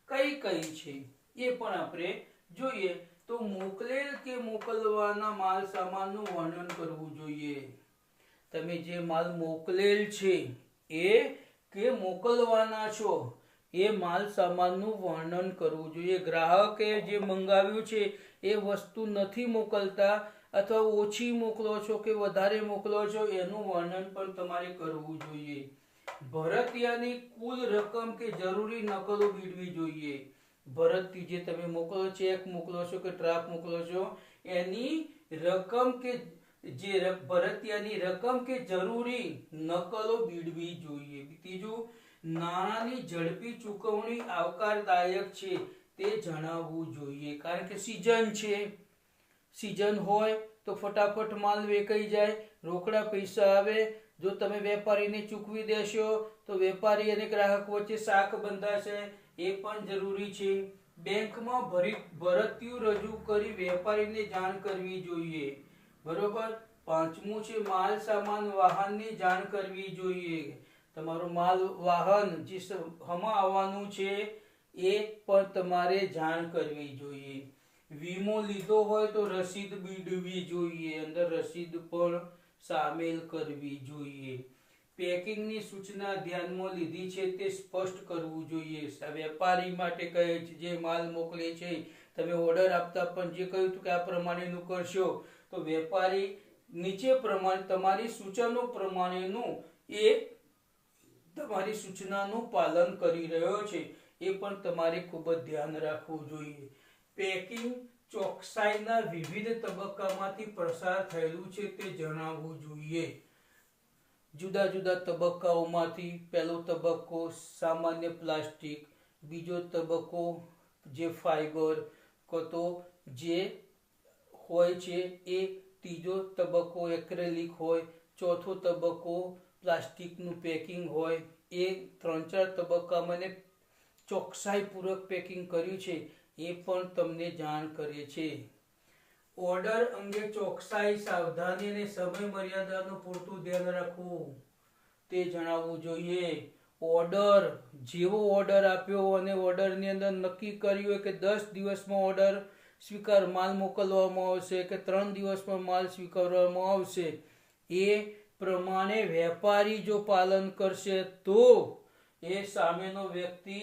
Speaker 1: કઈ કઈ છે એ પણ આપણે જોઈએ. તો મોકલેલ કે મોકલવાના માલ સામાનનું વર્ણન કરવું જોઈએ. તમે જે માલ મોકલેલ છે એ કે મોકલવાના છો એ માલ સામાનનું વર્ણન કરવું જોઈએ. ગ્રાહકે જે મંગાવ્યું છે એ વસ્તુ નથી મોકલતા અથવા ઓછી મોકલો છો કે વધારે મોકલો છો એનું વર્ણન પણ તમારે કરવું જોઈએ. ભરતિયાની કુલ રકમ કે જરૂરી નકલો બીડવી જોઈએ. ભરતી જે તમે મોકલો, ચેક મોકલો છો કે ડ્રાફ્ટ મોકલો છો એની રકમ કે જે ભરતિયાની રકમ કે જરૂરી નકલો બીડવી જોઈએ. ત્રીજું, નાણાંની ઝડપી ચૂકવણી આવકારદાયક છે તે જણાવવું જોઈએ. કારણ કે સીઝન છે, સીઝન હોય તો ફટાફટ માલ વેચાઈ જાય, રોકડા પૈસા આવે. જો તમે વેપારીને ચૂકવી દેશો તો વેપારી અને ગ્રાહક વચ્ચે શાખ બંધાશે, એ પણ જરૂરી છે. બેંકમાં ભરતીયું રજૂ કરી વેપારીને જાણ કરવી જોઈએ. બરોબર. પાંચમું છે માલ સામાન વાહનની જાણ કરવી જોઈએ. તમારું માલ વાહન જે હમણાં આવવાનું છે એ પણ તમારે જાણ કરવી જોઈએ. વીમો લીધો હોય તો રસીદ બીડવી જોઈએ, અંદર રસીદ પણ સામેલ કરવી જોઈએ. પેકિંગની સૂચના ધ્યાનમાં લીધી છે તે સ્પષ્ટ કરવું જોઈએ. વેપારી માટે કહે છે જે માલ મોકલે છે, તમે ઓર્ડર આપતા પણ જે કહ્યું હતું કે આ પ્રમાણેનું કરશો તો વેપારી નીચે પ્રમાણે તમારી સૂચનો પ્રમાણેનું એ તમારી સૂચનાનું પાલન કરી રહ્યો છે એ પણ તમારે ખૂબ જ ધ્યાન રાખવું જોઈએ. પેકિંગ ચોકસાઈના વિવિધ તબક્કામાંથી પસાર થયેલું છે તે જણાવવું જોઈએ. જુદા જુદા તબક્કાઓમાંથી પહેલો તબક્કો સામાન્ય પ્લાસ્ટિક, બીજો તબક્કો જે ફાઈબર તો જે હોય છે એ, ત્રીજો તબક્કો એક્રેલિક હોય, ચોથો તબક્કો પ્લાસ્ટિકનું પેકિંગ હોય. એ 3-4 તબક્કામાં ચોકસાઈપૂર્વક પેકિંગ કર્યું છે એ પણ તમને જાણ કરે છે. ઓર્ડર અંગે ચોકસાઈ, સાવધાની અને સમય મર્યાદાનું પૂરતું ધ્યાન રાખવું તે જણાવવું જોઈએ. ઓર્ડર જેવો ઓર્ડર આપ્યો અને ઓર્ડરની અંદર નક્કી કર્યું હોય કે 10 દિવસમાં ઓર્ડર સ્વીકાર માલ મોકલવામાં આવશે કે 3 દિવસમાં માલ સ્વીકારવામાં આવશે, એ પ્રમાણે વેપારી જો પાલન કરશે તો એ સામેનો વ્યક્તિ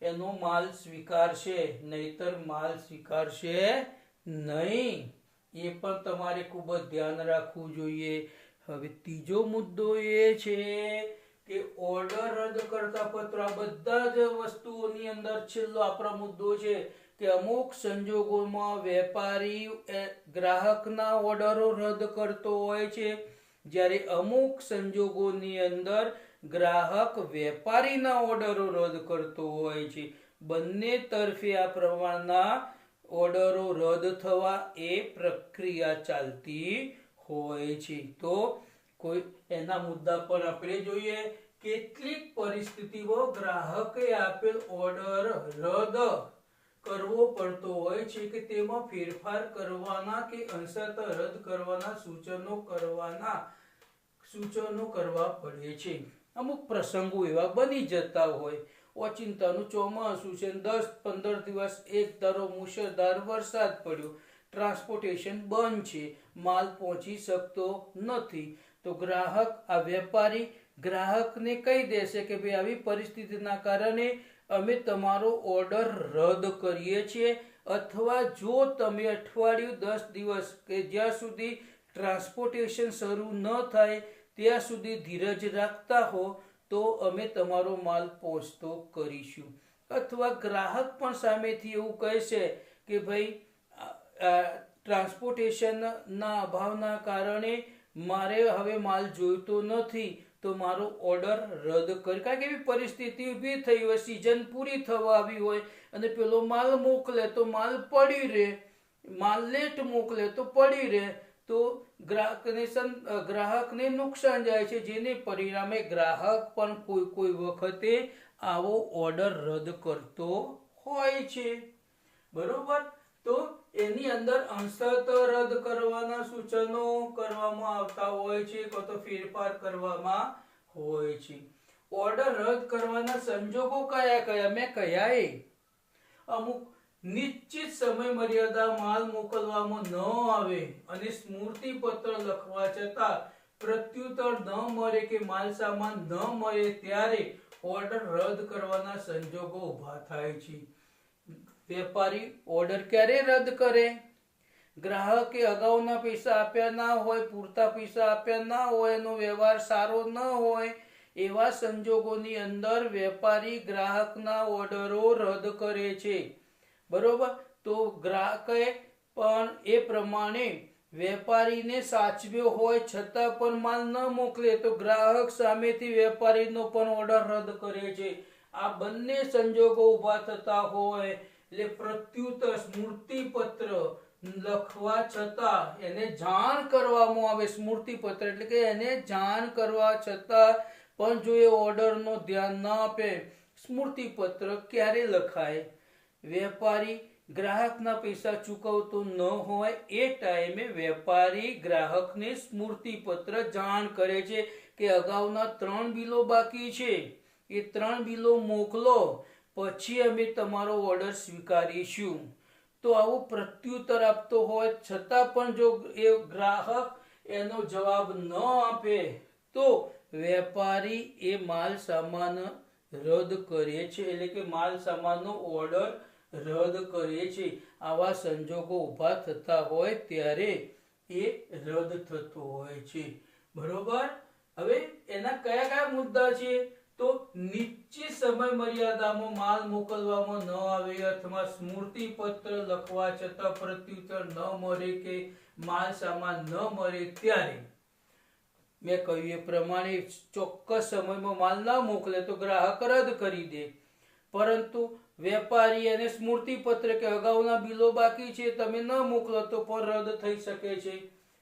Speaker 1: એનો માલ સ્વીકારશે, નહીતર માલ સ્વીકારશે નહીં. એ પણ તમારે ખૂબ જ ધ્યાન રાખવું જોઈએ. હવે ત્રીજો મુદ્દો એ છે કે ઓર્ડર રદ કરતા પત્ર. આ બધા જ વસ્તુઓની અંદર છેલ્લો આપણો મુદ્દો છે કે અમુક સંજોગોમાં વેપારી ગ્રાહકના ઓર્ડરો રદ કરતો હોય છે, જ્યારે અમુક સંજોગોની અંદર ગ્રાહક વેપારીના ઓર્ડરો રદ કરતો હોય છે. બંને તરફે આ પ્રમાણના ઓર્ડરો રદ થવા એ પ્રક્રિયા ચાલતી હોય છે. તો કોઈ એના મુદ્દા પર આપણે જોઈએ. કેટલીક પરિસ્થિતિમાં ગ્રાહકે આપેલ ઓર્ડર રદ કરવો પડતો હોય છે કે તેમાં ફેરફાર કરવાના કે અંશતઃ રદ કરવાના સૂચનો કરવા પડે છે. અમુક પ્રસંગો એવા બની જતા હોય. ઓચિંતાનું ચોમાસું છે, 10-15 દિવસ એક ધારો મુશળધાર વરસાદ પડ્યો, ટ્રાન્સપોર્ટેશન બંધ છે, માલ પહોંચી શકતો નથી, તો ગ્રાહક આ વેપારી ગ્રાહકને કહી દેશે કે ભાઈ આવી પરિસ્થિતિના કારણે અમે તમારો ઓર્ડર રદ કરીએ છીએ, અથવા જો તમે અઠવાડિયું 10 દિવસ કે જ્યાં સુધી ટ્રાન્સપોર્ટેશન શરૂ ન થાય ત્યાં સુધી ધીરજ રાખતા હો તો અમે તમારો માલ પહોંચતો કરીશું. અથવા ગ્રાહક પણ સામેથી એવું કહેશે કે ભાઈ ટ્રાન્સપોર્ટેશનના અભાવના કારણે મારે હવે માલ જોઈતો નથી તો મારો ઓર્ડર રદ કરી. કારણ કે એવી પરિસ્થિતિ ઊભી થઈ હોય, સિઝન પૂરી થવા આવી હોય અને પેલો માલ મોકલે તો માલ પડી રહે, માલ લેટ મોકલે તો પડી રહે, તો ગ્રાહકને નુકસાન જાય છે, જેને પરિણામે ગ્રાહક પણ કોઈ વખતે આવો ઓર્ડર રદ કરતો હોય છે. બરોબર. તો એની અંદર અંશતઃ રદ કરવાના સૂચનો કરવામાં આવતા હોય છે કે તો ફેરફાર કરવામાં હોય છે. ઓર્ડર રદ કરવાના સંજોગો કયા કયા મેં કહ્યા. અમુક નિશ્ચિત સમય મર્યાદા માલ મોકલવામાં ન આવે અને સ્મૃતિ પત્ર લખવા છતાં પ્રત્યુત્તર ન મળે કે માલ સામાન ન મળે ત્યારે ઓર્ડર રદ કરવાના સંજોગો ઊભા થાય છે. વેપારી ઓર્ડર ક્યારે રદ કરે? ગ્રાહકે અગાઉના પૈસા આપ્યા ના હોય, પૂરતા પૈસા આપ્યા ના હોય, એનો વ્યવહાર સારો ન હોય, એવા સંજોગોની અંદર વેપારી ગ્રાહકના ઓર્ડરો રદ કરે છે. બરોબર? તો ગ્રાહકે પણ એ પ્રમાણે વેપારીને સાચવ્યો હોય છતાં પણ માલ ન મોકલે તો ગ્રાહક સામેથી વેપારીનો પણ ઓર્ડર રદ કરે છે. આ બંને સંજોગો ઊભા થતા હોય એટલે પ્રત્યુત્તર સ્મૃતિપત્ર લખવા છતાં એને જાણ કરવામાં આવે. સ્મૃતિપત્ર એટલે કે એને જાણ કરવા છતાં પણ જો એ ઓર્ડરનો ધ્યાન ન આપે, સ્મૃતિપત્ર ક્યારે લખાય? વેપારી ગ્રાહકના પૈસા ચૂકવતો ન હોય એ ટાઈમે વેપારી ગ્રાહકને સ્મૃતિપત્ર જાણ કરે છે કે અગાઉના 3 બિલો બાકી છે, એ 3 બિલો મોકલો, પછી અમે તમારો ઓર્ડર સ્વીકારીશું. તો આવું પ્રત્યુત્તર આપતો હોય છતાં પણ જો એ ગ્રાહક એનો જવાબ ન આપે તો વેપારી એ માલ સામાન રદ કરે છે, એટલે કે માલ સામાનનો ઓર્ડર રદ કરે છે. આવા સંજોગો ઊભા થતા હોય ત્યારે એ રદ થતો હોય છે. બરોબર? હવે એના કયા કયા મુદ્દા છે? તો નિશ્ચિત સમય મર્યાદામાં માલ મોકલવામાં ન આવે અથવા સ્મૃતિપત્ર લખવા છતાં પ્રત્યુત્તર ન મળે કે માલ સામાન ન મળે ત્યારે મેં કહ્યું એ પ્રમાણે ચોક્કસ સમયમાં માલ ના મોકલે તો ગ્રાહક રદ કરી દે, પરંતુ વેપારી અને સ્મૃતિપત્ર કે અગાઉના બિલો બાકી છે તમે ન મોકલો તો પણ રદ થઈ શકે છે.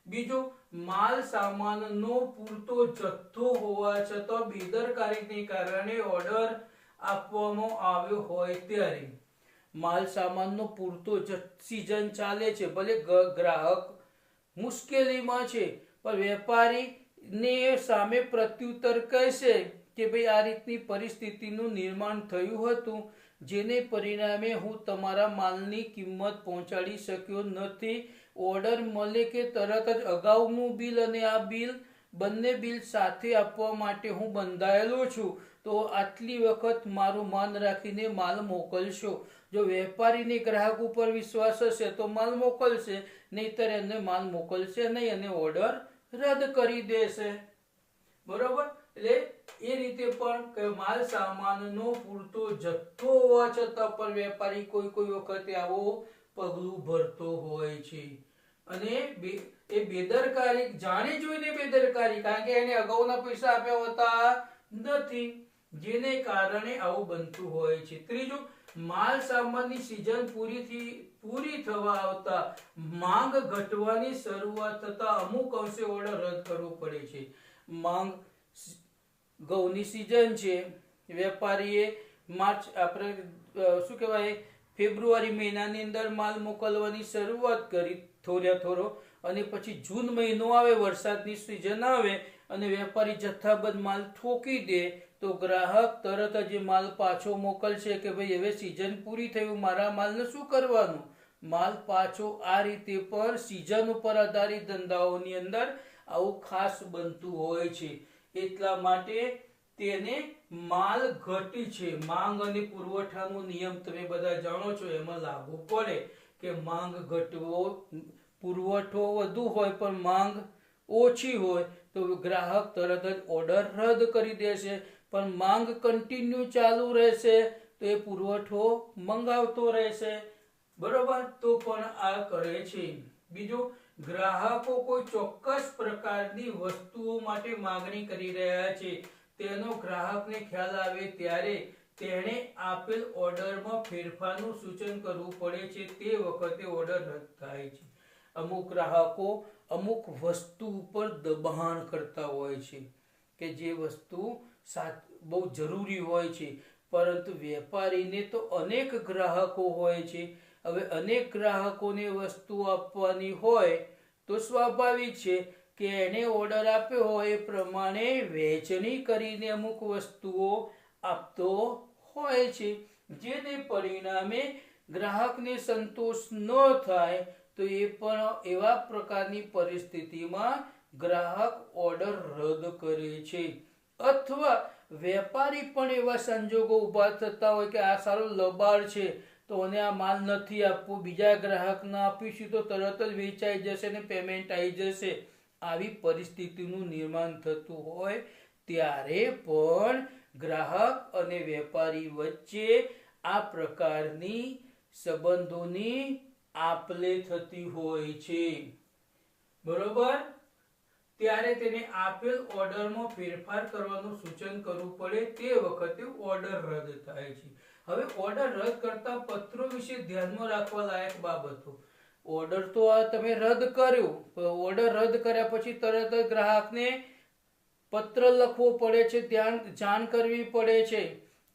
Speaker 1: બીજું, માલ સામાનનો પૂરતો જથ્થો હોવા છતાં બેદરકારીને કારણે ઓર્ડર આપવામાં આવ્યો હોય ત્યારે માલ સામાનનો પૂરતો સીઝન ચાલે છે, ભલે ગ્રાહક મુશ્કેલીમાં છે પણ વેપારીને સામે પ્રત્યુત્તર કહેશે કે ભાઈ આ રીતની પરિસ્થિતિનું નિર્માણ થયું હતું, જેને પરિણામે હું તમારા માલની કિંમત પહોંચાડી શક્યો નથી. ઓર્ડર મળે કે તરત જ અગાઉનું બિલ અને આ બિલ બંને બિલ સાથે આપવા માટે હું બંધાયેલો છું, તો આટલી વખત મારું માન રાખીને માલ મોકલશો. જો વેપારીને ગ્રાહક ઉપર વિશ્વાસ હશે તો માલ મોકલશે, નહીતર એને માલ મોકલશે નહીં અને ઓર્ડર રદ કરી દેશે. બરોબર? એટલે એ રીતે પણ માલ સામાનનો પૂરતો જથ્થો હોવા છતાં પણ વેપારી કોઈ વખતે આવો પગલું ભરતો હોય છે. અને એ બેદરકારી, જાણી જોઈને બેદરકારી, કારણ કે એને અગાઉના પૈસા આપ્યા હોતા નથી, જેને કારણે આવું બનતું હોય છે. ત્રીજું, માલ સામાનની સિઝન પૂરી થવા આવતા માંગ ઘટવાની શરૂઆત થતા અમુક અંશે ઓર્ડર રદ કરવો પડે છે. માંગ, ઘઉંની સિઝન છે, વેપારીએ ફેબ્રુઆરી મહિનાની અંદર માલ મોકલવાની શરૂઆત કરી થોડો, અને પછી જૂન મહિનો આવે, વરસાદની સિઝન આવે અને વેપારી જથ્થાબંધ માલ ઠોકી દે તો ગ્રાહક તરત જ માલ પાછો મોકલશે કે ભાઈ હવે સિઝન પૂરી થયું, મારા માલને શું કરવાનું? માલ પાછો. આ રીતે પર સિઝન ઉપર આધારિત ધંધાઓની અંદર આવું ખાસ બનતું હોય છે. એટલા માટે તેને માલ ઘટી છે. માંગ અને પુરવઠાનો નિયમ તમે બધા જાણો છો, એમાં લાગુ પડે કે માંગ ઘટવો, પુરવઠો વધુ હોય પણ માંગ ઓછી હોય તો ગ્રાહક તરત જ ઓર્ડર રદ કરી દેશે. પણ માંગ કન્ટિન્યુ ચાલુ રહેશે તો એ પુરવઠો મંગાવતો રહેશે. બરોબર? તો પણ આ કરે છે. બીજું, ગ્રાહકો કોઈ ચોક્કસ પ્રકારની વસ્તુઓ માટે માંગણી કરી રહ્યા છે, તેનો ગ્રાહકને ખ્યાલ આવે ત્યારે તેણે આપેલ ઓર્ડરમાં ફેરફારનું સૂચન કરવું પડે છે. તે વખતે ઓર્ડર રદ થાય છે. અમુક ગ્રાહકો અમુક વસ્તુ ઉપર દબાણ કરતા હોય છે કે જે વસ્તુ બહુ જરૂરી હોય છે, પરંતુ વેપારીને તો અનેક ગ્રાહકો હોય છે. હવે અનેક ગ્રાહકોને વસ્તુ આપવાની હોય તો સ્વાભાવિક છે કે એને ઓર્ડર આપ્યો હોય એ પ્રમાણે વહેંચણી કરીને અમુક વસ્તુઓ આપતો હોય છે, જેને પરિણામે ગ્રાહકને સંતોષ ન થાય તો એ પણ એવા પ્રકારની પરિસ્થિતિમાં ગ્રાહક ઓર્ડર રદ કરે છે. અથવા વેપારી પણ એવા સંજોગો ઊભા થતા હોય કે આ સારો લબાડ છે તો મને આ માલ નથી આપવો, બીજા ગ્રાહકને આપીશું તો તરત જ વેચાઈ જશે ને પેમેન્ટ આવી જશે. આવી પરિસ્થિતિનું નિર્માણ થતું હોય ત્યારે પણ ગ્રાહક અને વેપારી વચ્ચે આ પ્રકારની સંબંધોની આપલે થતી હોય છે. બરોબર? ત્યારે તેને આપેલ ઓર્ડરમાં ફેરફાર કરવાનું સૂચન કરવું પડે, તે વખતે ઓર્ડર રદ થાય છે. હવે ઓર્ડર રદ કરતા પત્રો વિશે ધ્યાનમાં રાખવા લાયક બાબતો. ઓર્ડર તો આ તમે રદ કર્યો, ઓર્ડર રદ કર્યા પછી તરત જ ગ્રાહકને પત્ર લખવો પડે છે, જાણ કરવી પડે છે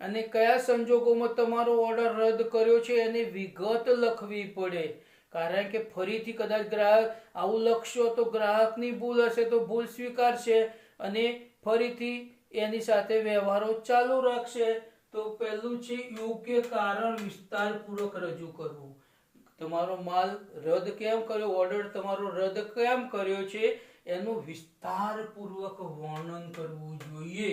Speaker 1: અને કયા સંજોગોમાં તમારો ઓર્ડર રદ કર્યો છે એની વિગત લખવી પડે. કારણ કે ફરીથી કદાચ ગ્રાહક આવું લખશો તો ગ્રાહકની ભૂલ હશે તો ભૂલ સ્વીકારશે અને ફરીથી એની સાથે વ્યવહારો ચાલુ રાખશે. તો પહેલું છે યોગ્ય કારણ વિસ્તારપૂર્વક રજૂ કરવું. તમારો માલ રદ કેમ કર્યો, ઓર્ડર તમારો રદ કેમ કર્યો છે એનું વિસ્તારપૂર્વક વર્ણન કરવું જોઈએ.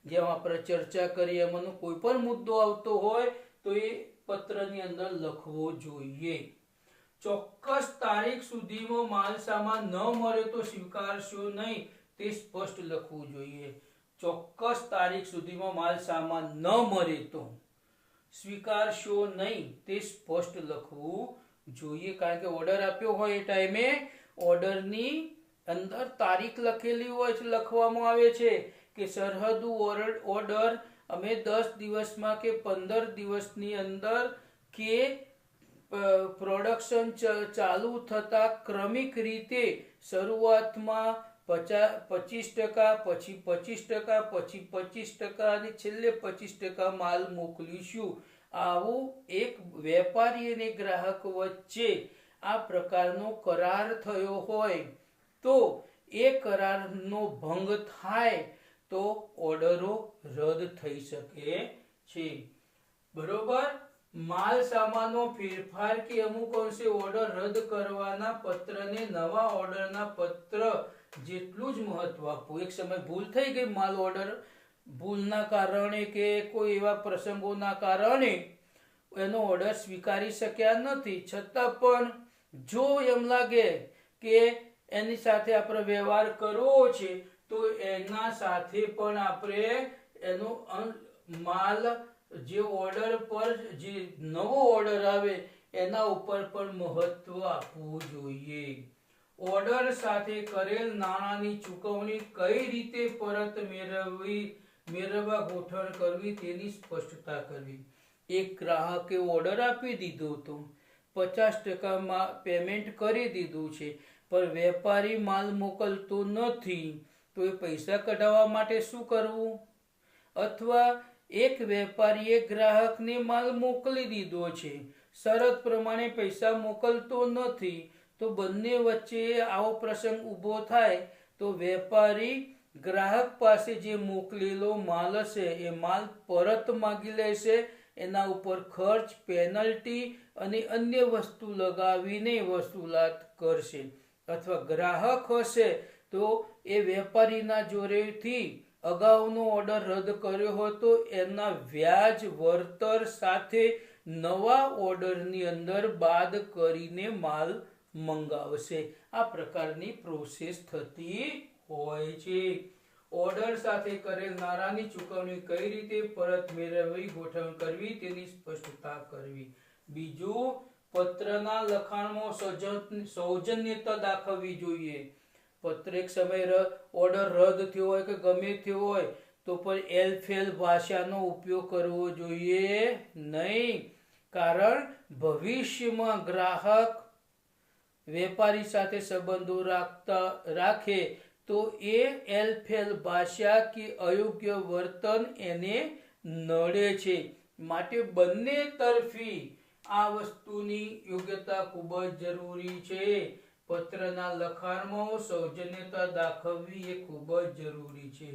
Speaker 1: જેમ આપણે ચર્ચા કરીએ એમાંનો કોઈ પણ મુદ્દો આવતો હોય તો એ પત્રની અંદર લખવો જોઈએ. ચોક્કસ તારીખ સુધીમાં માલ સામાન ન મળે તો સ્વીકારશો નહીં, તે સ્પષ્ટ લખવું જોઈએ. ચોક્કસ તારીખ સુધીમાં માલ સામાન ન મળે તો સ્વીકારશો નહીં, તે સ્પષ્ટ લખવું જોઈએ. કારણ કે ઓર્ડર આપ્યો હોય એ ટાઈમે ઓર્ડરની અંદર તારીખ લખેલી હોય છે, લખવામાં આવે છે કે સરહદુ ઓર્ડર અમે 10 દિવસમાં કે 15 દિવસની અંદર કે પ્રોડક્શન ચાલુ થતા ક્રમિક રીતે શરૂઆતમાં 25%, પછી 25%, પછી 25% અને છેલ્લે 25% માલ મોકલીશું. આવું એક વેપારી અને ગ્રાહક વચ્ચે આ પ્રકારનો કરાર થયો હોય તો એ કરારનો ભંગ થાય તો ઓર્ડરો રદ થઈ શકે છે. બરોબર? માલ સામાનનો ફેરફાર કે અમુક અંશે ઓર્ડર રદ કરવાના પત્રને નવા ઓર્ડરના પત્ર જેટલું જ મહત્વ આપવું. એક સમય ભૂલ થઈ ગઈ, માલ ઓર્ડર ભૂલના કારણે કે કોઈ એવા પ્રસંગોના કારણે એનો ઓર્ડર સ્વીકારી શક્યા નથી, છતાં પણ જો એમ લાગે કે એની સાથે આપણે વ્યવહાર કરવો છે તો એના સાથે પણ આપણે એનો માલ જે ઓર્ડર પર જે નવો ઓર્ડર આવે એના ઉપર પણ મહત્વ આપવું જોઈએ. ઓર્ડર સાથે કરેલ નાણાંની ચૂકવણી કઈ રીતે પરત મેળવવા ગોઠવણ કરવી તેની સ્પષ્ટતા કરવી. એક ગ્રાહકે ઓર્ડર આપી દીધો હતો, 50% પેમેન્ટ કરી દીધું છે, પણ વેપારી માલ મોકલતો નથી તો એ પૈસા કઢાવવા માટે શું કરવું? અથવા એક વેપારીએ ગ્રાહકને માલ મોકલી દીધો છે, શરત પ્રમાણે પૈસા મોકલતો નથી, તો બંને વચ્ચે આવો પ્રસંગ ઊભો થાય તો વેપારી ગ્રાહક પાસે જે મોકલેલો માલ હશે એ માલ પરત માંગી લેશે, એના ઉપર ખર્ચ, પેનલ્ટી અને અન્ય વસ્તુ લગાવીને વસૂલાત કરશે. અથવા ગ્રાહક હશે તો એ વેપારીના જોરેથી અગાઉનો ઓર્ડર રદ કર્યો હતો એના વ્યાજ વળતર સાથે નવા ઓર્ડરની અંદર બાદ કરીને માલ મંગાવશે. આ પ્રકારની પ્રોસેસ થતી હોય છે. ઓર્ડર સાથે કરેલ નાણાંની ચૂકવણી કઈ રીતે પરત મેળવવી ગોઠવણ કરવી તેની સ્પષ્ટતા કરવી. બીજું, પત્રના લખાણમાં સૌજન્યતા દાખવવી જોઈએ. પત્ર એક સમય ઓર્ડર રદ થયો હોય કે ગમે થયો હોય તો પણ એલફેલ ભાષાનો ઉપયોગ કરવો જોઈએ નહીં. કારણ ભવિષ્યમાં ગ્રાહક વેપારી સાથે સંબંધો રાખે તો એ એલફેલ ભાષા કે અયોગ્ય વર્તન એને નડે છે. માટે બંને તરફી આ વસ્તુની યોગ્યતા ખૂબ જ જરૂરી છે. પત્રના લખાણમાં સૌજન્યતા દાખવવી એ ખૂબ જ જરૂરી છે.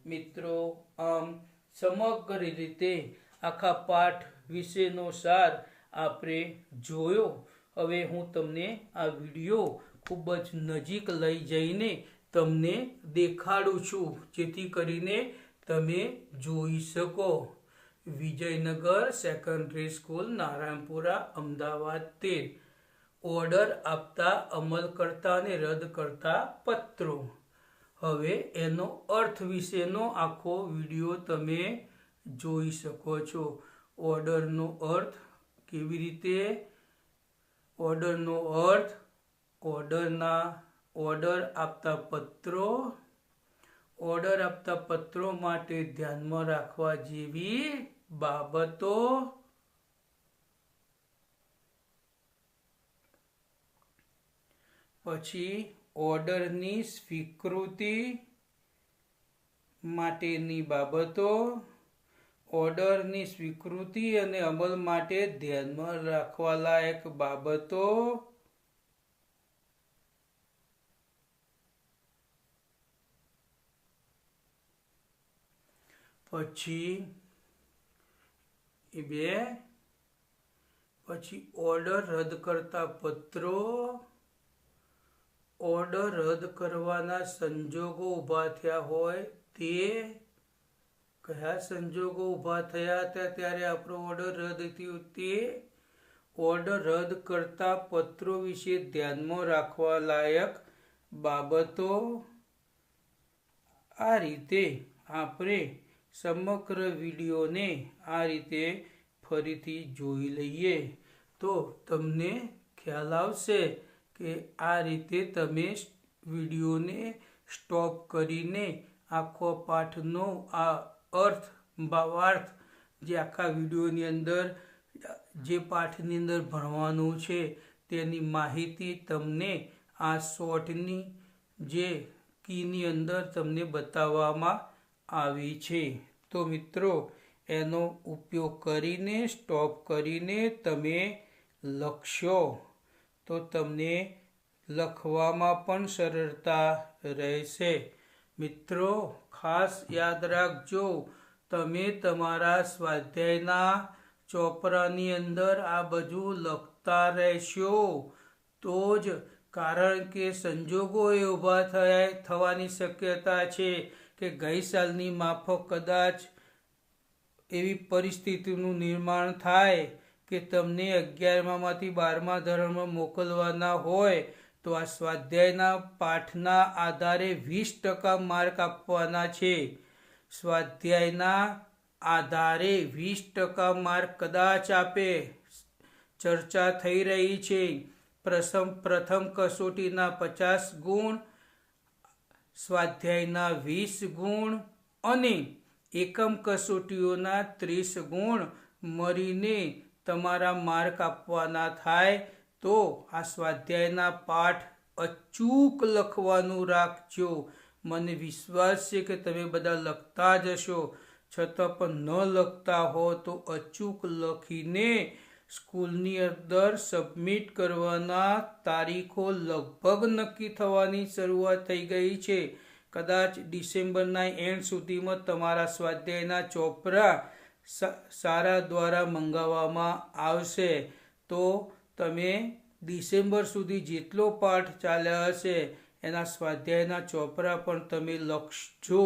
Speaker 1: મિત્રો, આમ સમગ્ર રીતે આખા પાઠ વિશેનો સાર આપણે જોયો. હવે હું તમને આ વિડીયો ખૂબ જ નજીક લઈ જઈને તમને દેખાડું છું, જેથી કરીને તમે જોઈ શકો. Vijaynagar secondary school Narayanpura Ahmedabad 13. Order આપતા અમલકર્તા અને રદ કરતા પત્રો. હવે એનો અર્થ વિશેનો આખો વિડીયો તમે જોઈ શકો છો. ઓર્ડરનો અર્થ કેવી રીતે? ઓર્ડરનો અર્થ ઓર્ડર આપતા પત્રો. ઓર્ડર આપતા પત્રો માટે ધ્યાનમાં રાખવા જેવી બાબતો. પછી ઓર્ડરની સ્વીકૃતિ માટેની બાબતો. ઓર્ડરની સ્વીકૃતિ અને અમલ માટે ધ્યાનમાં રાખવા લાયક બાબતો. પછી ઓર્ડર રદ કરતા પત્રો. ઓર્ડર રદ કરવાના સંજોગો ઊભા થયા હોય તે. કયા સંજોગો ઊભા થયા હતા ત્યારે આપણો ઓર્ડર રદ થયો તે. ઓર્ડર રદ કરતા પત્રો વિશે ધ્યાનમાં રાખવા લાયક બાબતો. આ રીતે આપણે સમગ્ર વિડીયોને આ રીતે ફરીથી જોઈ લઈએ તો તમને ખ્યાલ આવશે કે આ રીતે તમે વિડીયોને સ્ટોપ કરીને આખો પાઠનો આ અર્થ ભાવાર્થ જે આખા વિડીયોની અંદર જે પાઠની અંદર ભણવાનું છે તેની માહિતી તમને આ શોર્ટની જે કીની અંદર તમને બતાવવામાં આવી છે. તો મિત્રો એનો ઉપયોગ કરીને સ્ટોપ કરીને તમે લખશો તો તમને લખવામાં પણ સરળતા રહેશે. મિત્રો ખાસ યાદ રાખજો, તમે તમારા સ્વાધ્યાયના ચોપડાની અંદર આ બધું લખતા રહેશો તો જ, કારણ કે સંજોગો એ ઊભા થવાની શક્યતા છે કે ગઈ સાલની માફક કદાચ એવી પરિસ્થિતિનું નિર્માણ થાય કે તમને 11મામાંથી 12મા ધોરણમાં મોકલવાના હોય તો આ સ્વાધ્યાયના પાઠના આધારે 20% માર્ક આપવાના છે. સ્વાધ્યાયના આધારે 20% માર્ક કદાચ આપે. ચર્ચા થઈ રહી છે. પ્રથમ કસોટીના 50 ગુણ, સ્વાધ્યાયના 20 ગુણ અને એકમ કસોટીઓના 30 ગુણ મળીને તમારા માર્ક આપવાના થાય. તો આ સ્વાધ્યાયના પાઠ અચૂક લખવાનું રાખજો. મને વિશ્વાસ છે કે તમે બધા લખતા જ હશો. છતાં પણ ન લખતા હો તો અચૂક લખીને સ્કૂલની અંદર સબમિટ કરવાના તારીખો લગભગ નક્કી થવાની શરૂઆત થઈ ગઈ છે. કદાચ ડિસેમ્બરના એન્ડ સુધીમાં તમારા સ્વાધ્યાયના ચોપડા સારા દ્વારા મંગાવવામાં આવશે. તો તમે ડિસેમ્બર સુધી જેટલો પાઠ ચાલ્યા હશે એના સ્વાધ્યાયના ચોપડા પણ તમે લખજો.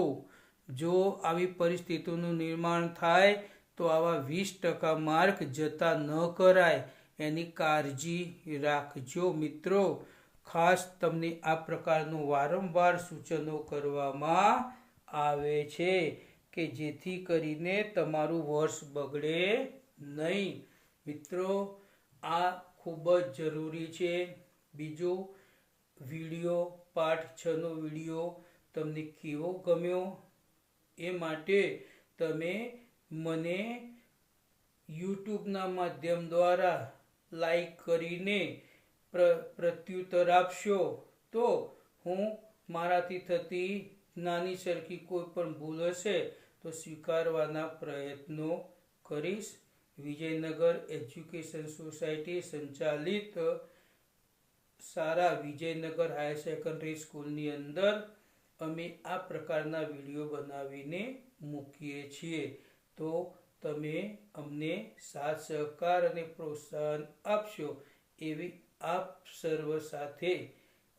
Speaker 1: જો આવી પરિસ્થિતિનું નિર્માણ થાય તો આવા 20% માર્ક જતા ન કરાય એની કાળજી રાખજો. મિત્રો ખાસ તમને આ પ્રકારનું વારંવાર સૂચનો કરવામાં આવે છે કે જેથી કરીને તમારું વર્ષ બગડે નહીં. મિત્રો આ ખૂબ જ જરૂરી છે. બીજું વિડીયો પાઠ 6નો વિડીયો તમને કેવો ગમ્યો એ માટે તમે મને યુટ્યુબના માધ્યમ દ્વારા લાઈક કરીને પ્રત્યુત્તર આપશો તો હું મારાથી થતી નાની સરખી કોઈ પણ ભૂલ હશે તો સ્વીકારવાના પ્રયત્નો કરીશ. વિજયનગર એજ્યુકેશન સોસાયટી સંચાલિત સારા વિજયનગર હાયર સેકન્ડરી સ્કૂલની અંદર અમે આ પ્રકારના વિડીયો બનાવીને મૂકીએ છીએ. તો તમે અમને સાથ સહકાર અને પ્રોત્સાહન આપશો એવી આપ સર્વ સાથે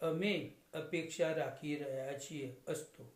Speaker 1: અમે અપેક્ષા રાખી રહ્યા છીએ. અસ્તુ.